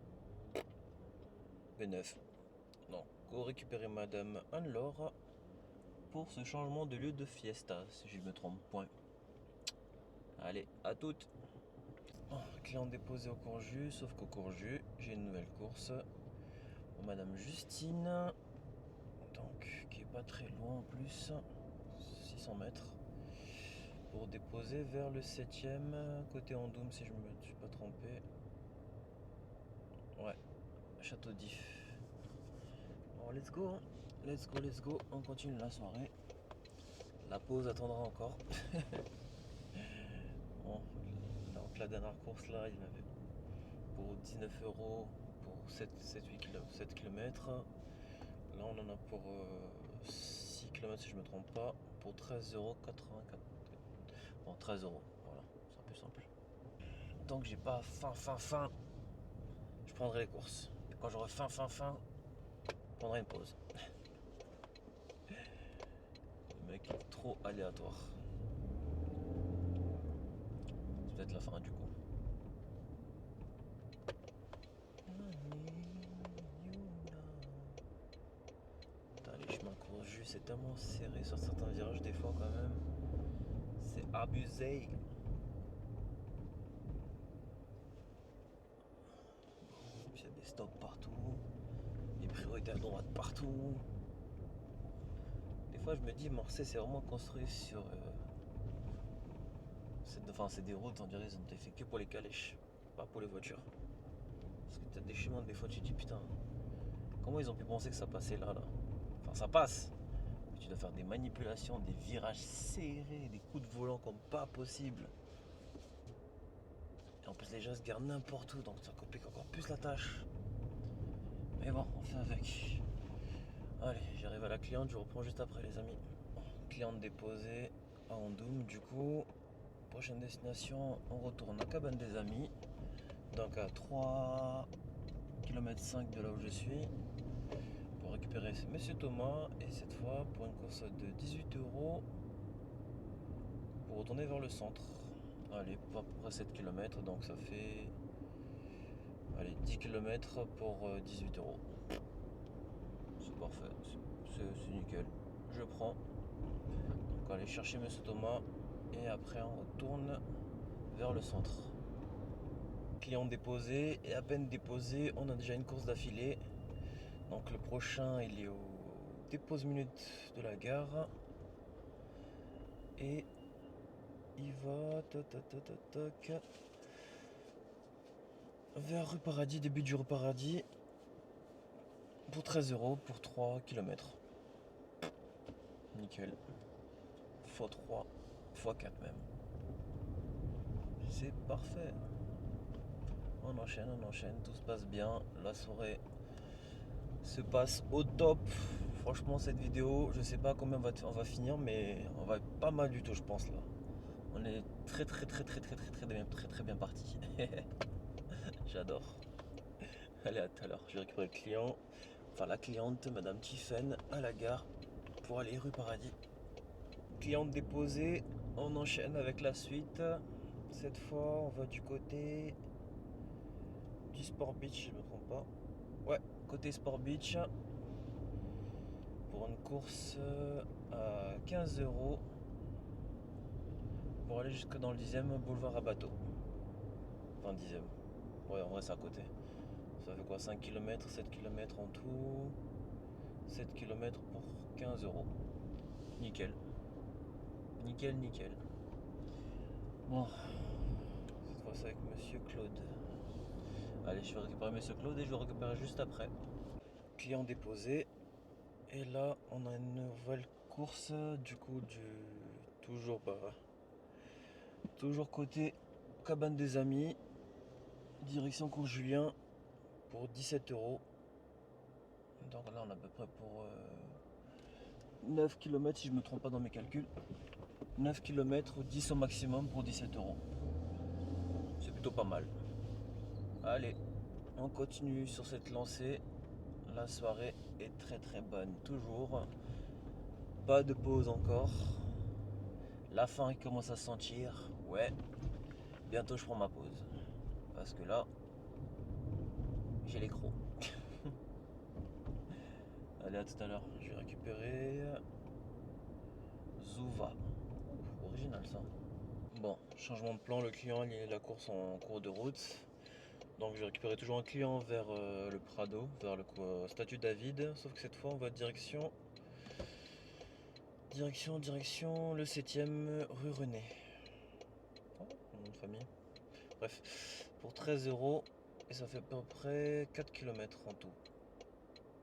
B9. Donc, go récupérer Madame Anne-Laure pour ce changement de lieu de fiesta, si je ne me trompe point. Allez, à toutes. Oh, client déposé au Courju, sauf qu'au Courju, j'ai une nouvelle course pour Madame Justine. Donc, qui est pas très loin en plus, 600 mètres. Pour déposer vers le 7e, côté Andoum, si je ne me suis pas trompé. Ouais, Château d'If. Bon, let's go, hein. Let's go, let's go. On continue la soirée. La pause attendra encore. Bon, donc la dernière course là, il y en avait pour 19 euros pour 7 km. Là, on en a pour 6 km si je ne me trompe pas, pour 13,84 euros. Bon, 13 euros, voilà, c'est un peu simple. Tant que j'ai pas faim, je prendrai les courses. Et quand j'aurai faim, je prendrai une pause. Le mec est trop aléatoire. C'est peut-être la fin du coup. Putain, les chemins Courju, c'est tellement serré sur certains virages des fois quand même. C'est abusé. Il y a des stops partout. Des priorités à droite partout. Des fois je me dis Marseille c'est vraiment construit sur c'est des routes, on dirait ils ont été fait que pour les calèches, pas pour les voitures. Parce que t'as des chemins des fois tu te dis putain, comment ils ont pu penser que ça passait là. Enfin ça passe. Mais tu dois faire des manipulations, des virages serrés, des coups de volant comme pas possible. Et en plus les gens se gardent n'importe où, donc ça complique encore plus la tâche. Mais bon, on fait avec. Allez, j'arrive à la cliente, je reprends juste après les amis. Cliente déposée à Andoum, du coup, prochaine destination, on retourne à Cabane des Amis, donc à 3 km 5 de là où je suis, pour récupérer Monsieur Thomas, et cette fois pour une course de 18 euros, pour retourner vers le centre. Allez, à peu près 7 km, donc ça fait 10 km pour 18 euros. C'est parfait, c'est nickel. Je prends. Donc aller chercher Monsieur Thomas et après on retourne vers le centre. Client déposé et à peine déposé, on a déjà une course d'affilée. Donc le prochain il est au dépose minute de la gare. Et il va toc, vers rue Paradis, début du rue Paradis, pour 13 € pour 3 km. Nickel. x3, x4 même. C'est parfait. On enchaîne, tout se passe bien. La soirée se passe au top. Franchement, cette vidéo, je sais pas combien on va finir, mais on va être pas mal du tout, je pense là. On est très bien parti. J'adore. Allez, à tout à l'heure. Je vais récupérer le client, enfin la cliente, Madame Tiffen, à la gare pour aller rue Paradis. Cliente déposée, on enchaîne avec la suite. Cette fois, on va du côté du Sport Beach, si je ne me trompe pas. Ouais, côté Sport Beach pour une course à 15 € pour aller jusque dans le 10e boulevard à bateau. Enfin 10e. Ouais, en vrai c'est à côté. Ça fait quoi, 5 km, 7 km en tout. 7 km pour 15 €. Nickel. Nickel. Bon, cette fois c'est avec Monsieur Claude. Allez, je vais récupérer Monsieur Claude et je vais récupérer juste après. Client déposé. Et là, on a une nouvelle course, du coup, toujours côté cabane des amis, direction Cours Julien pour 17 €. Donc là, on a à peu près pour 9 km si je me trompe pas dans mes calculs. 9 km, 10 au maximum pour 17 €. C'est plutôt pas mal. Allez, on continue sur cette lancée. La soirée est très bonne, toujours. Pas de pause encore. La faim il commence à se sentir. Ouais, bientôt je prends ma pause. Parce que là, j'ai les crocs. Allez, à tout à l'heure. Je vais récupérer Zouva. Original ça. Bon, changement de plan. Le client il est la course en cours de route. Donc je vais récupérer toujours un client vers le Prado, vers le statut David. Sauf que cette fois, on va direction le 7e rue René. Oh, nom de famille. Bref, pour 13 € et ça fait à peu près 4 km en tout.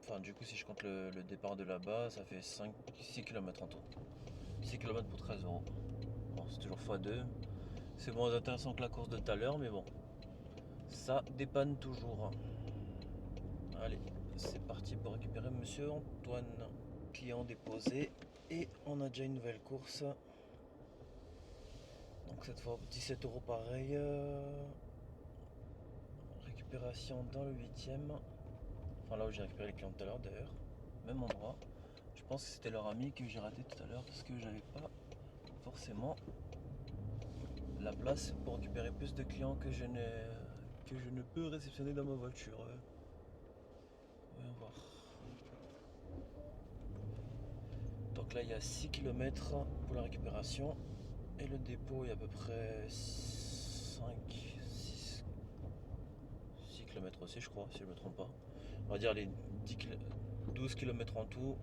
Enfin, du coup, si je compte le départ de là-bas, ça fait 6 km en tout. 6 km pour 13 €. Bon, c'est toujours x2. C'est moins intéressant que la course de tout à l'heure, mais bon, ça dépanne toujours. Allez, c'est parti pour récupérer Monsieur Antoine. Client déposé et on a déjà une nouvelle course. Donc cette fois 17 € pareil. Récupération dans le 8e. Enfin là où j'ai récupéré les clients tout à l'heure d'ailleurs. Même endroit. Je pense que c'était leur ami que j'ai raté tout à l'heure parce que j'avais pas forcément la place pour récupérer plus de clients que je ne peux réceptionner dans ma voiture. Voyons voir. Donc là il y a 6 km pour la récupération et le dépôt il y a à peu près 6 km aussi je crois si je ne me trompe pas. On va dire les 12 km en tout.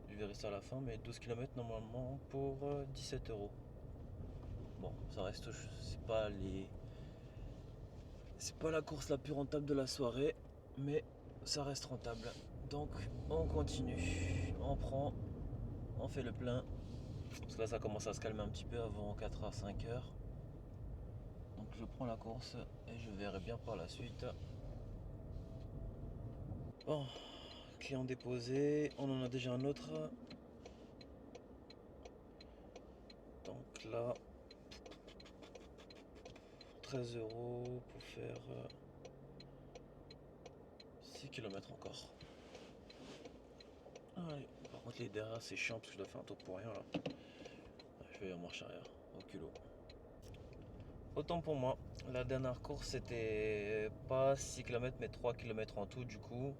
Je verrai ça à la fin, mais 12 km normalement pour 17 €. Bon, ça reste, c'est pas la course la plus rentable de la soirée, mais ça reste rentable. Donc on continue, on prend, on fait le plein. Parce que là ça commence à se calmer un petit peu avant 4h, 5h. Donc je prends la course et je verrai bien par la suite. Bon, client déposé, on en a déjà un autre. Donc là, 13 € pour faire 6 km encore. Allez. Par contre les derrière c'est chiant parce que je dois faire un tour pour rien là. Je vais en marche arrière, au culot. Autant pour moi, la dernière course c'était pas 6 km mais 3 km en tout du coup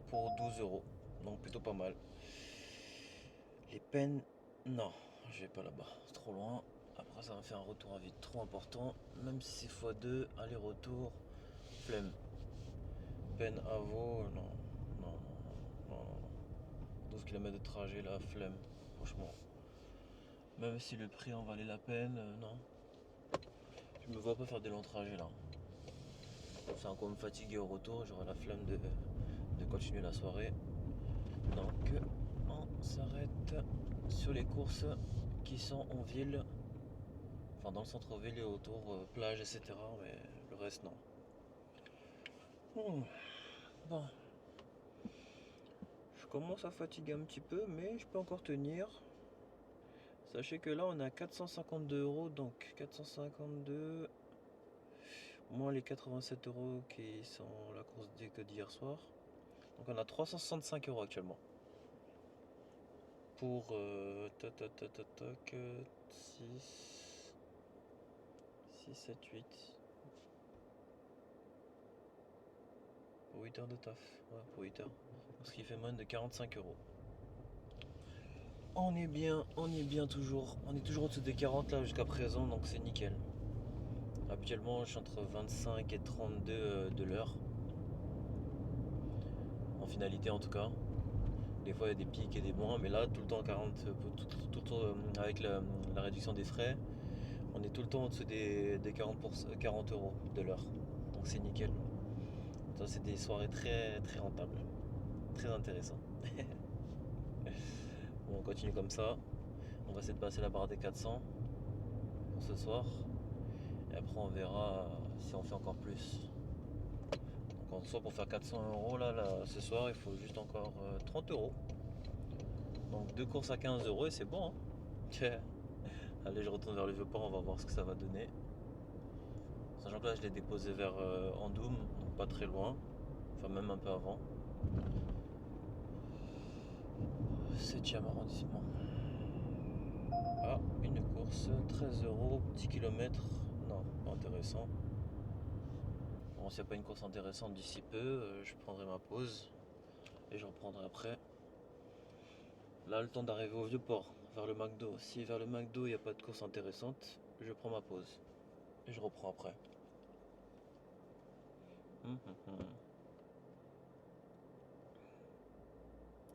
pour 12 €. Donc plutôt pas mal. Les peines, non, je vais pas là-bas, c'est trop loin. Après ça va faire un retour à vide trop important. Même si c'est x2, aller-retour, flemme. Peine à Vaud, non. 12 km de trajet là, flemme, franchement. Même si le prix en valait la peine, non. Je me vois pas faire des longs trajets là. C'est encore me fatiguer au retour, j'aurai la flemme de continuer la soirée. Donc on s'arrête sur les courses qui sont en ville, enfin dans le centre-ville et autour, plage, etc. Mais le reste non. Bon, je commence à fatiguer un petit peu, mais je peux encore tenir. Sachez que là on a 452 euros, donc 452 moins les 87 euros qui sont la course d'hier soir. Donc on a 365 euros actuellement. Pour 6, 7, 8. Pour 8 heures de taf. Ouais, pour 8 heures. Ce qui fait moins de 45 euros. On est bien toujours. On est toujours au-dessus des 40 là jusqu'à présent, donc c'est nickel. Habituellement, je suis entre 25 et 32 de l'heure. En finalité, en tout cas. Des fois, il y a des pics et des moins, mais là, tout le temps 40, tout le temps, avec la réduction des frais, on est tout le temps au-dessus des 40 euros de l'heure. Donc c'est nickel. Ça, c'est des soirées très, très rentables. Très intéressant. Bon, on continue comme ça. On va essayer de passer la barre des 400 pour ce soir. Et après, on verra si on fait encore plus. Donc, en soi, pour faire 400 euros là, ce soir, il faut juste encore 30 euros. Donc, deux courses à 15 euros et c'est bon. Hein. Allez, je retourne vers le Vieux-Port, on va voir ce que ça va donner. Sachant que là, je l'ai déposé vers Andoum, donc pas très loin. Enfin, même un peu avant. 7e arrondissement. Ah, une course, 13 euros, 10 km. Non, pas intéressant. Bon, s'il n'y a pas une course intéressante d'ici peu, je prendrai ma pause et je reprendrai après. Là, le temps d'arriver au Vieux-Port, vers le McDo. Si vers le McDo, il n'y a pas de course intéressante, je prends ma pause et je reprends après.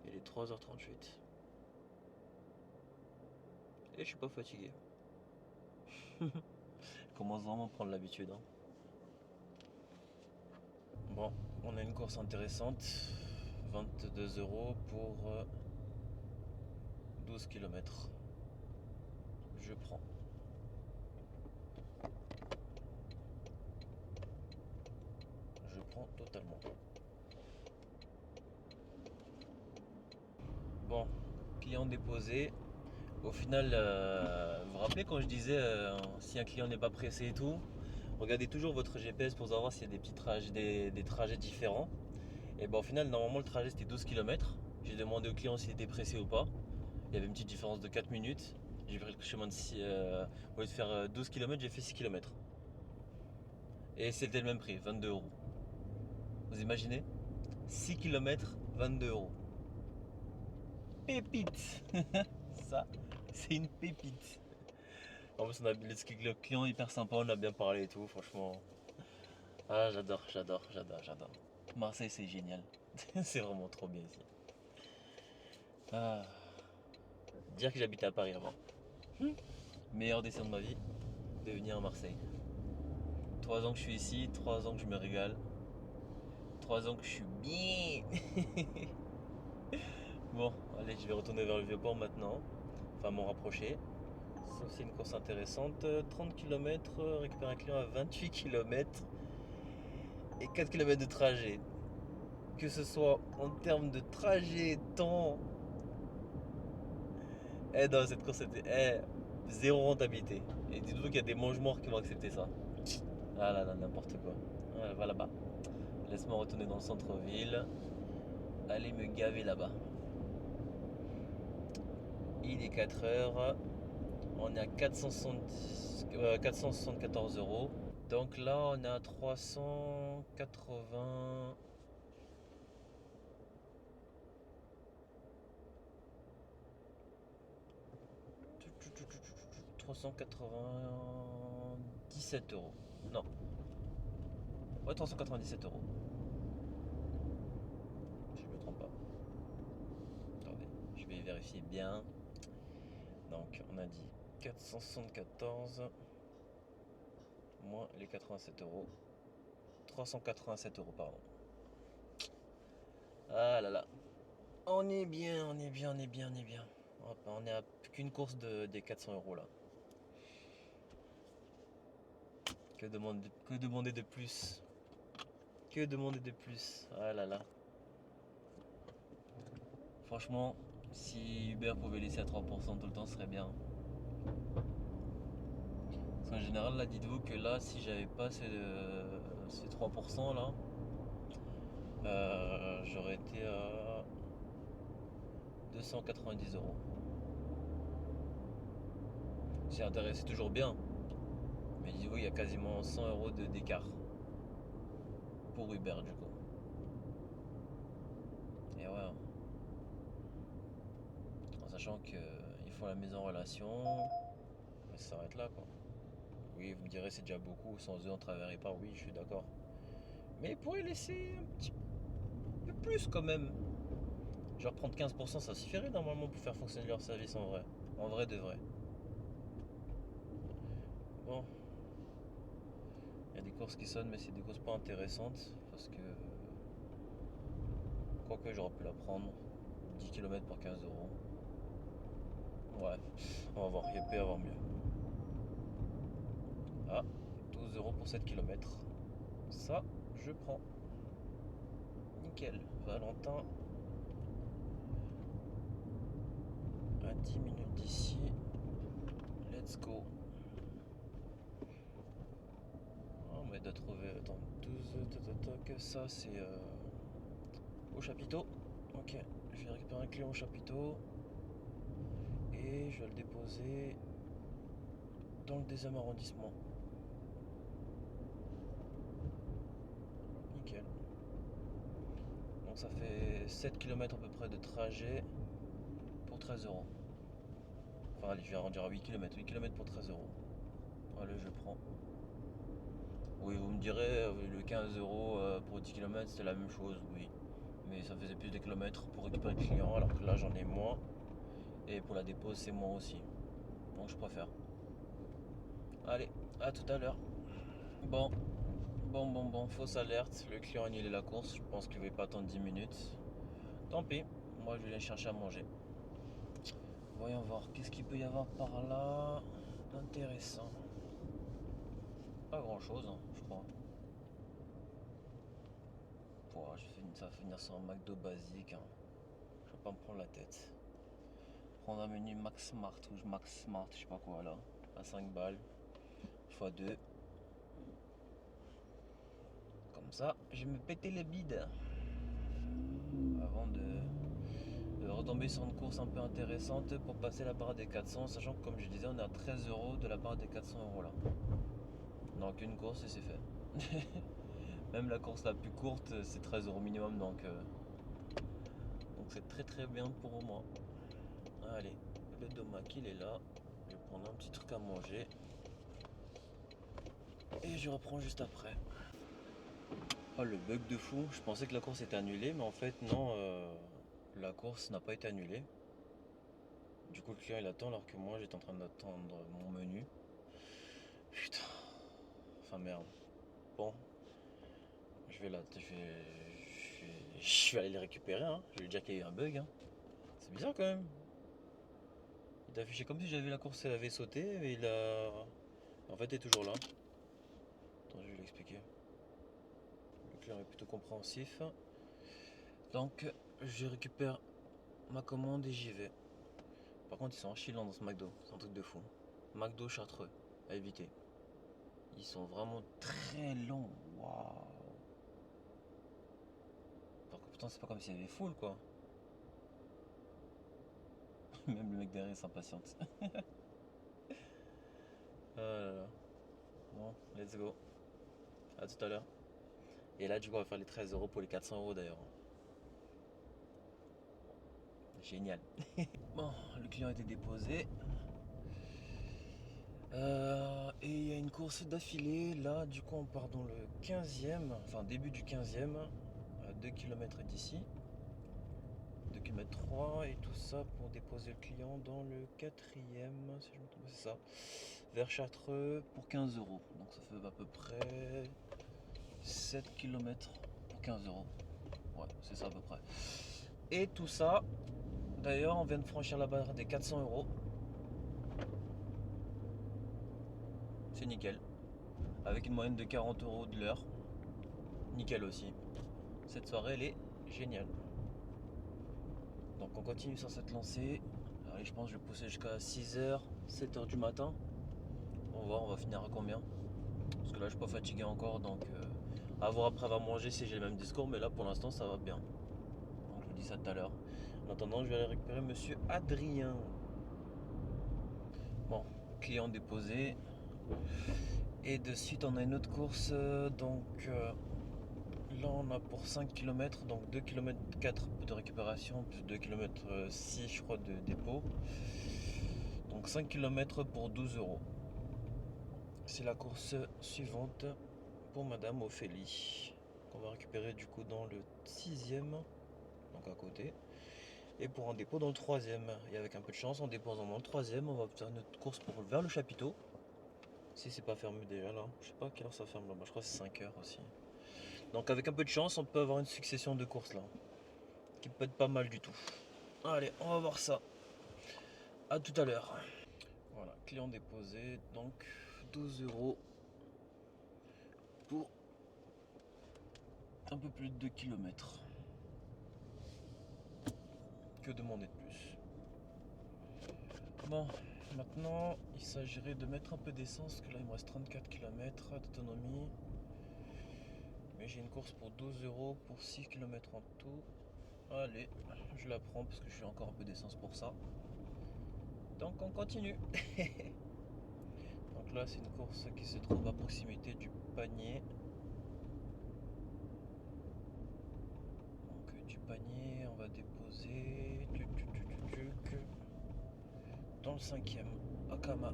Il est 3h38. Et je suis pas fatigué. Je commence vraiment à prendre l'habitude. Hein. Bon, on a une course intéressante. 22 euros pour 12 km. Je prends. Je prends totalement. Bon, client déposé. Au final, vous vous rappelez quand je disais si un client n'est pas pressé et tout, regardez toujours votre GPS pour savoir s'il y a des petits trajets, des trajets différents. Et ben au final, normalement le trajet c'était 12 km. J'ai demandé au client s'il était pressé ou pas. Il y avait une petite différence de 4 minutes. J'ai pris le chemin de 6, au lieu de faire 12 km, j'ai fait 6 km. Et c'était le même prix, 22 euros. Vous imaginez 6 km, 22 euros. Pépite. Ça, c'est une pépite. En plus, le client hyper sympa, on a bien parlé et tout, franchement. Ah, j'adore. Marseille, c'est génial. C'est vraiment trop bien ici. Ah, dire que j'habitais à Paris avant. Meilleure décision de ma vie, de venir à Marseille. 3 ans que je suis ici, 3 ans que je me régale. 3 ans que je suis bien. Bon, allez, je vais retourner vers le Vieux-Port maintenant. Enfin, m'en rapprocher. Ça, c'est une course intéressante. 30 km, récupérer un client à 28 km et 4 km de trajet. Que ce soit en termes de trajet, temps. Dans cette course, c'était zéro rentabilité. Et dites-vous qu'il y a des mange-morts qui vont accepter ça. Ah là là, n'importe quoi. Ouais, va là-bas. Laisse-moi retourner dans le centre-ville. Allez me gaver là-bas. Il est 4 heures. On est à 474 euros. Donc là, on est à 380. 397 euros. Non. Ouais, 397 euros. Si je me trompe pas. Attendez, je vais vérifier bien. Donc on a dit 474 moins les 87 euros. 387 euros, pardon. Ah là là. On est bien, on est bien, on est bien, on est bien. Hop, on est à plus qu'une course des 400 euros là. Que demander de plus? Que demander de plus? Ah là là. Franchement, si Uber pouvait laisser à 3% tout le temps, ce serait bien. Parce qu'en général, là, dites-vous que là, si j'avais pas ces 3% là, j'aurais été à 290 euros. C'est intéressant, c'est toujours bien. Mais dites-vous, il y a quasiment 100 euros d'écart pour Uber du coup. Et ouais, en sachant qu'ils font la mise en relation, mais ça s'arrête là quoi. Oui, vous me direz c'est déjà beaucoup, sans eux on travaillerait pas, oui je suis d'accord. Mais ils pourraient laisser un petit peu plus quand même. Genre prendre 15% ça suffirait normalement pour faire fonctionner leur service en vrai. En vrai de vrai. Bon, il y a des courses qui sonnent mais c'est des courses pas intéressantes parce que... Quoique j'aurais pu la prendre. 10 km pour 15 euros. Ouais, on va voir, il peut y avoir mieux. Ah, 12 euros pour 7 km. Ça, je prends. Nickel. Valentin. À 10 minutes d'ici. Let's go. Oh, on m'aide à trouver. Attends, 12. Ça, c'est au chapiteau. Ok, je vais récupérer un client au chapiteau. Et je vais le déposer dans le 2e arrondissement. Nickel. Donc ça fait 7 km à peu près de trajet pour 13 euros. Enfin allez, je vais arrondir à 8 km. 8 km pour 13 euros. Allez, je prends. Oui, vous me direz, le 15 euros pour 10 km c'était la même chose, oui. Mais ça faisait plus de kilomètres pour récupérer le client, alors que là j'en ai moins. Et pour la dépose, c'est moins aussi. Donc je préfère. Allez, à tout à l'heure. Bon, bon, fausse alerte. Le client a annulé la course. Je pense qu'il ne va pas attendre 10 minutes. Tant pis, moi je vais aller chercher à manger. Voyons voir, qu'est-ce qu'il peut y avoir par là d'intéressant. Pas grand chose, hein, je crois. Ça va finir sur un McDo basique. Hein. Je vais pas me prendre la tête. Prendre un menu Max Smart ou Max Smart, je sais pas quoi là. À 5 balles. x2. Comme ça, je vais me péter les bides. Avant de retomber sur une course un peu intéressante pour passer la barre des 400. Sachant que comme je disais, on est à 13 euros de la barre des 400 euros là. Donc une course et c'est fait. Même la course la plus courte, c'est 13 euros minimum. Donc c'est très très bien pour moi. Allez, le domac il est là. Je vais prendre un petit truc à manger. Et je reprends juste après. Oh le bug de fou, je pensais que la course était annulée, mais en fait non, la course n'a pas été annulée. Du coup le client il attend alors que moi j'étais en train d'attendre mon menu. Putain, enfin merde. Bon, je vais aller le récupérer, hein. Je vais lui dire qu'il y a eu un bug. Hein. C'est bizarre quand même. Il t'a affiché comme si j'avais la course, elle avait sauté, et il a... En fait il est toujours là. Attends, je vais l'expliquer. Le client est plutôt compréhensif. Donc je récupère ma commande et j'y vais. Par contre, ils sont enchilants dans ce McDo. C'est un truc de fou. McDo Chartreux, à éviter. Ils sont vraiment très longs. Waouh. Pourtant, c'est pas comme s'il y avait full quoi. Même le mec derrière s'impatiente. Ah là là. Bon, let's go. À tout à l'heure. Et là, du coup, on va faire les 13 euros pour les 400 euros d'ailleurs. Génial. Bon, le client a été déposé. Et il y a une course d'affilée. Là, du coup, on part dans le 15e, enfin début du 15e, à 2 km d'ici. 2 km 3 et tout ça pour déposer le client dans le 4e, si je me trompe, c'est ça, vers Chartreux pour 15 euros. Donc ça fait à peu près 7 km pour 15 euros. Ouais, c'est ça à peu près. Et tout ça, d'ailleurs, on vient de franchir la barre des 400 euros. C'est nickel. Avec une moyenne de 40 euros de l'heure. Nickel aussi. Cette soirée, elle est géniale. Donc on continue sur cette lancée. Allez, je pense que je vais pousser jusqu'à 6h, 7h du matin. On va voir, on va finir à combien. Parce que là, je suis pas fatigué encore. Donc à voir après avoir mangé si j'ai le même discours. Mais là, pour l'instant, ça va bien. Donc je vous dis ça tout à l'heure. En attendant, je vais aller récupérer monsieur Adrien. Bon, client déposé. Et de suite, on a une autre course. Là, on a pour 5 km, donc 2 km 4 de récupération, plus 2 km 6, je crois, de dépôt. Donc 5 km pour 12 euros. C'est la course suivante pour Madame Ophélie, qu'on va récupérer du coup dans le 6e, donc à côté. Et pour un dépôt dans le 3e. Et avec un peu de chance, en déposant dans le 3e, on va faire notre course vers le chapiteau. Si c'est pas fermé déjà là. Je sais pas à quelle heure ça ferme là-bas, je crois que c'est 5 heures aussi. Donc avec un peu de chance, on peut avoir une succession de courses là, qui peut être pas mal du tout. Allez, on va voir ça. A tout à l'heure. Voilà, client déposé, donc 12 euros pour un peu plus de 2 km. Que demander de plus? Bon, maintenant il s'agirait de mettre un peu d'essence, parce que là il me reste 34 km d'autonomie. Mais j'ai une course pour 12 euros pour 6 km en tout. Allez, je la prends parce que je suis encore un peu d'essence pour ça. Donc on continue. Donc là c'est une course qui se trouve à proximité du panier. Donc du panier on va déposer dans le 5e, Akama,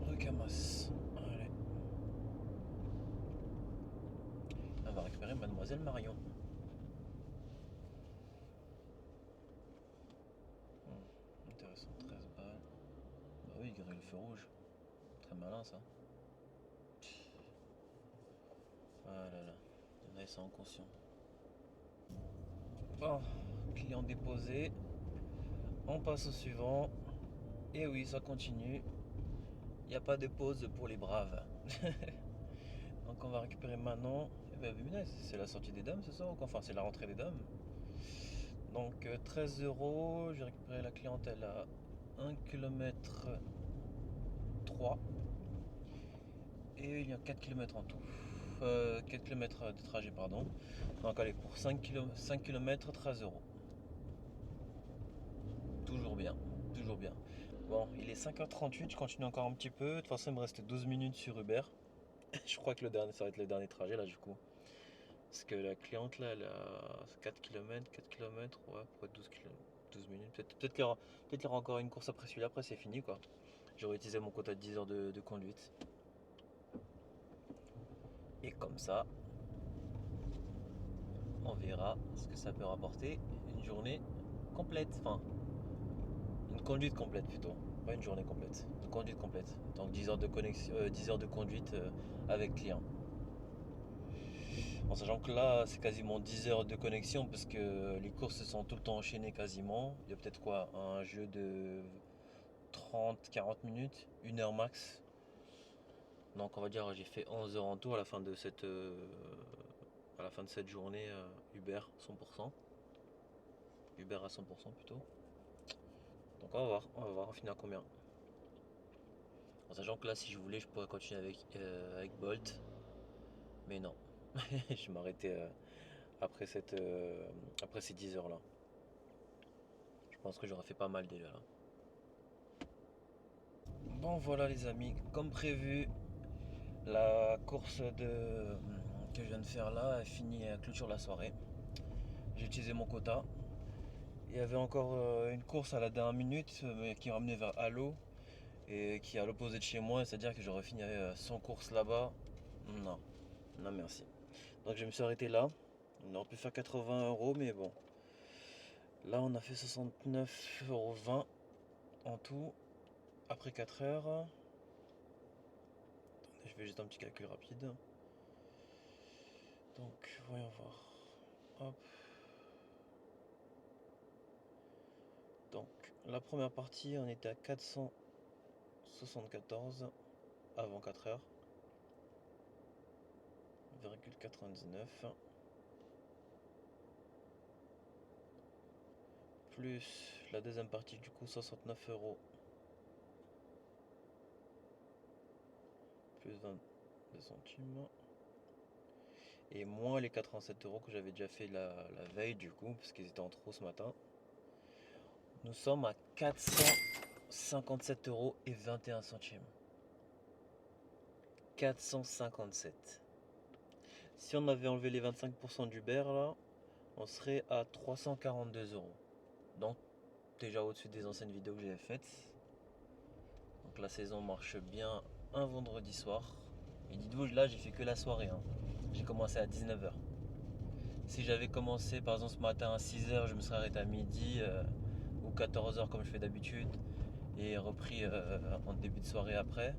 Rekamas. Allez. On va récupérer Mademoiselle Marion. Intéressant, 13 balles. Bah oui, grille le feu rouge. Très malin ça. Ah là là, il y en a, ils sont inconscients. Bon, client déposé. On passe au suivant. Et oui, ça continue. Il n'y a pas de pause pour les braves. Donc on va récupérer Manon. Eh ben, c'est la sortie des dames, c'est ça? Enfin, c'est la rentrée des dames. Donc 13 euros. J'ai récupéré la clientèle à 1 km 3. Et il y a 4 km en tout. 4 km de trajet, pardon. Donc allez, pour 5 km, 13 euros. Toujours bien, toujours bien. Bon, il est 5h38, je continue encore un petit peu. De toute façon, il me reste 12 minutes sur Uber. Je crois que ça va être le dernier trajet là, du coup. Parce que la cliente là, elle a 4 km, 4 km, ouais, pourquoi 12 minutes. Peut-être qu'il y aura encore une course après celui-là, après c'est fini quoi. J'aurais utilisé mon quota de 10 heures de conduite. Et comme ça, on verra ce que ça peut rapporter une journée complète. Enfin, une conduite complète plutôt. Pas une journée complète. Une conduite complète. Donc 10 heures de connexion, 10 heures de conduite avec client. En sachant que là, c'est quasiment 10 heures de connexion parce que les courses sont tout le temps enchaînées quasiment. Il y a peut-être quoi, un jeu de 30-40 minutes, 1 heure max. Donc on va dire j'ai fait 11 heures en tout à la fin de cette, journée Uber 100%. Uber à 100% plutôt. Donc on va voir, on finit à combien. En sachant que là, si je voulais, je pourrais continuer avec Bolt. Mais non, je vais m'arrêter après ces 10 heures là. Je pense que j'aurais fait pas mal déjà là. Bon voilà les amis, comme prévu, la course que je viens de faire là a fini à clôture la soirée. J'ai utilisé mon quota. Il y avait encore une course à la dernière minute qui ramenait vers Halo et qui est à l'opposé de chez moi, c'est-à-dire que j'aurais fini sans course là-bas. Non, non merci. Donc je me suis arrêté là. On aurait pu faire 80 euros, mais bon. Là on a fait 69,20 € en tout après 4 heures. Attendez, je vais juste un petit calcul rapide. Donc voyons voir. Hop. Donc la première partie on était à 474 avant 4 heures. 99 plus la deuxième partie du coup 69 € plus 22 centimes et moins les 87 € que j'avais déjà fait la veille du coup parce qu'ils étaient en trop ce matin. Nous sommes à 457,21 €. 457. Si on avait enlevé les 25% d'Uber là, on serait à 342 €. Donc déjà au-dessus des anciennes vidéos que j'avais faites. Donc la saison marche bien un vendredi soir. Et dites-vous, là j'ai fait que la soirée. Hein. J'ai commencé à 19 h. Si j'avais commencé par exemple ce matin à 6 h, je me serais arrêté à midi ou 14 h comme je fais d'habitude et repris en début de soirée après.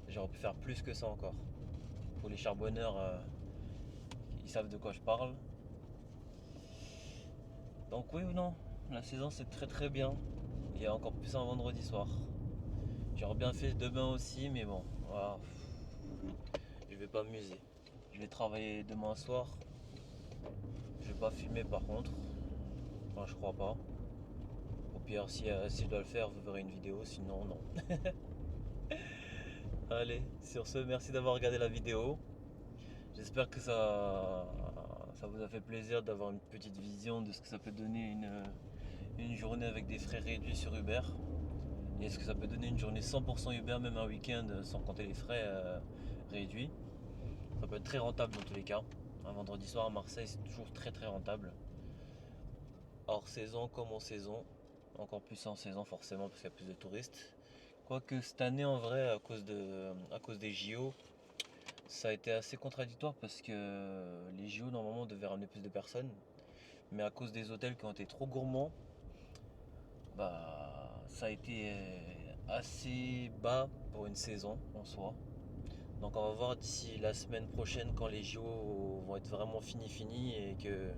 J'aurais pu faire plus que ça encore. Pour les charbonneurs, ils savent de quoi je parle. Donc oui ou non, la saison c'est très très bien. Il y a encore plus un vendredi soir. J'aurais bien fait demain aussi, mais bon, voilà. Je vais pas m'amuser. Je vais travailler demain soir. Je vais pas fumer par contre. Enfin, je crois pas. Au pire, si je dois le faire, vous verrez une vidéo. Sinon, non. Allez, sur ce, merci d'avoir regardé la vidéo. J'espère que ça vous a fait plaisir d'avoir une petite vision de ce que ça peut donner une journée avec des frais réduits sur Uber. Et ce que ça peut donner une journée 100% Uber, même un week-end sans compter les frais réduits. Ça peut être très rentable dans tous les cas. Un vendredi soir à Marseille, c'est toujours très très rentable. Hors saison comme en saison. Encore plus en saison forcément parce qu'il y a plus de touristes. Quoique cette année en vrai, à cause des JO, ça a été assez contradictoire parce que les JO normalement devaient ramener plus de personnes. Mais à cause des hôtels qui ont été trop gourmands, bah ça a été assez bas pour une saison en soi. Donc on va voir d'ici la semaine prochaine quand les JO vont être vraiment finis et que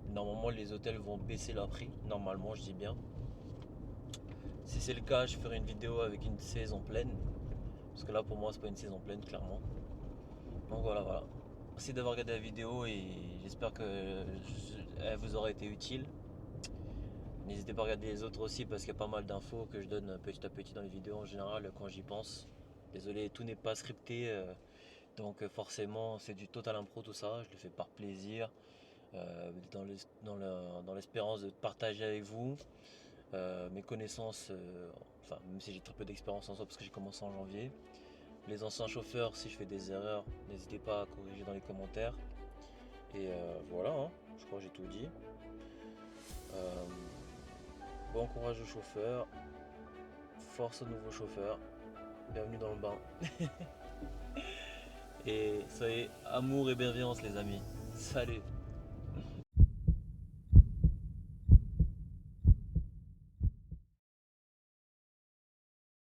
normalement les hôtels vont baisser leur prix. Normalement je dis bien. Si c'est le cas, je ferai une vidéo avec une saison pleine. Parce que là pour moi c'est pas une saison pleine clairement. Donc voilà. Merci d'avoir regardé la vidéo et j'espère qu'elle vous aura été utile. N'hésitez pas à regarder les autres aussi parce qu'il y a pas mal d'infos que je donne petit à petit dans les vidéos en général quand j'y pense. Désolé, tout n'est pas scripté. Donc forcément c'est du total impro tout ça, je le fais par plaisir, dans l'espérance de partager avec vous mes connaissances, enfin même si j'ai très peu d'expérience en soi parce que j'ai commencé en janvier. Les anciens chauffeurs, si je fais des erreurs, n'hésitez pas à corriger dans les commentaires. Et voilà, hein, je crois que j'ai tout dit. Bon courage aux chauffeurs, force aux nouveaux chauffeurs, bienvenue dans le bain. Et soyez amour et bienveillance les amis. Salut!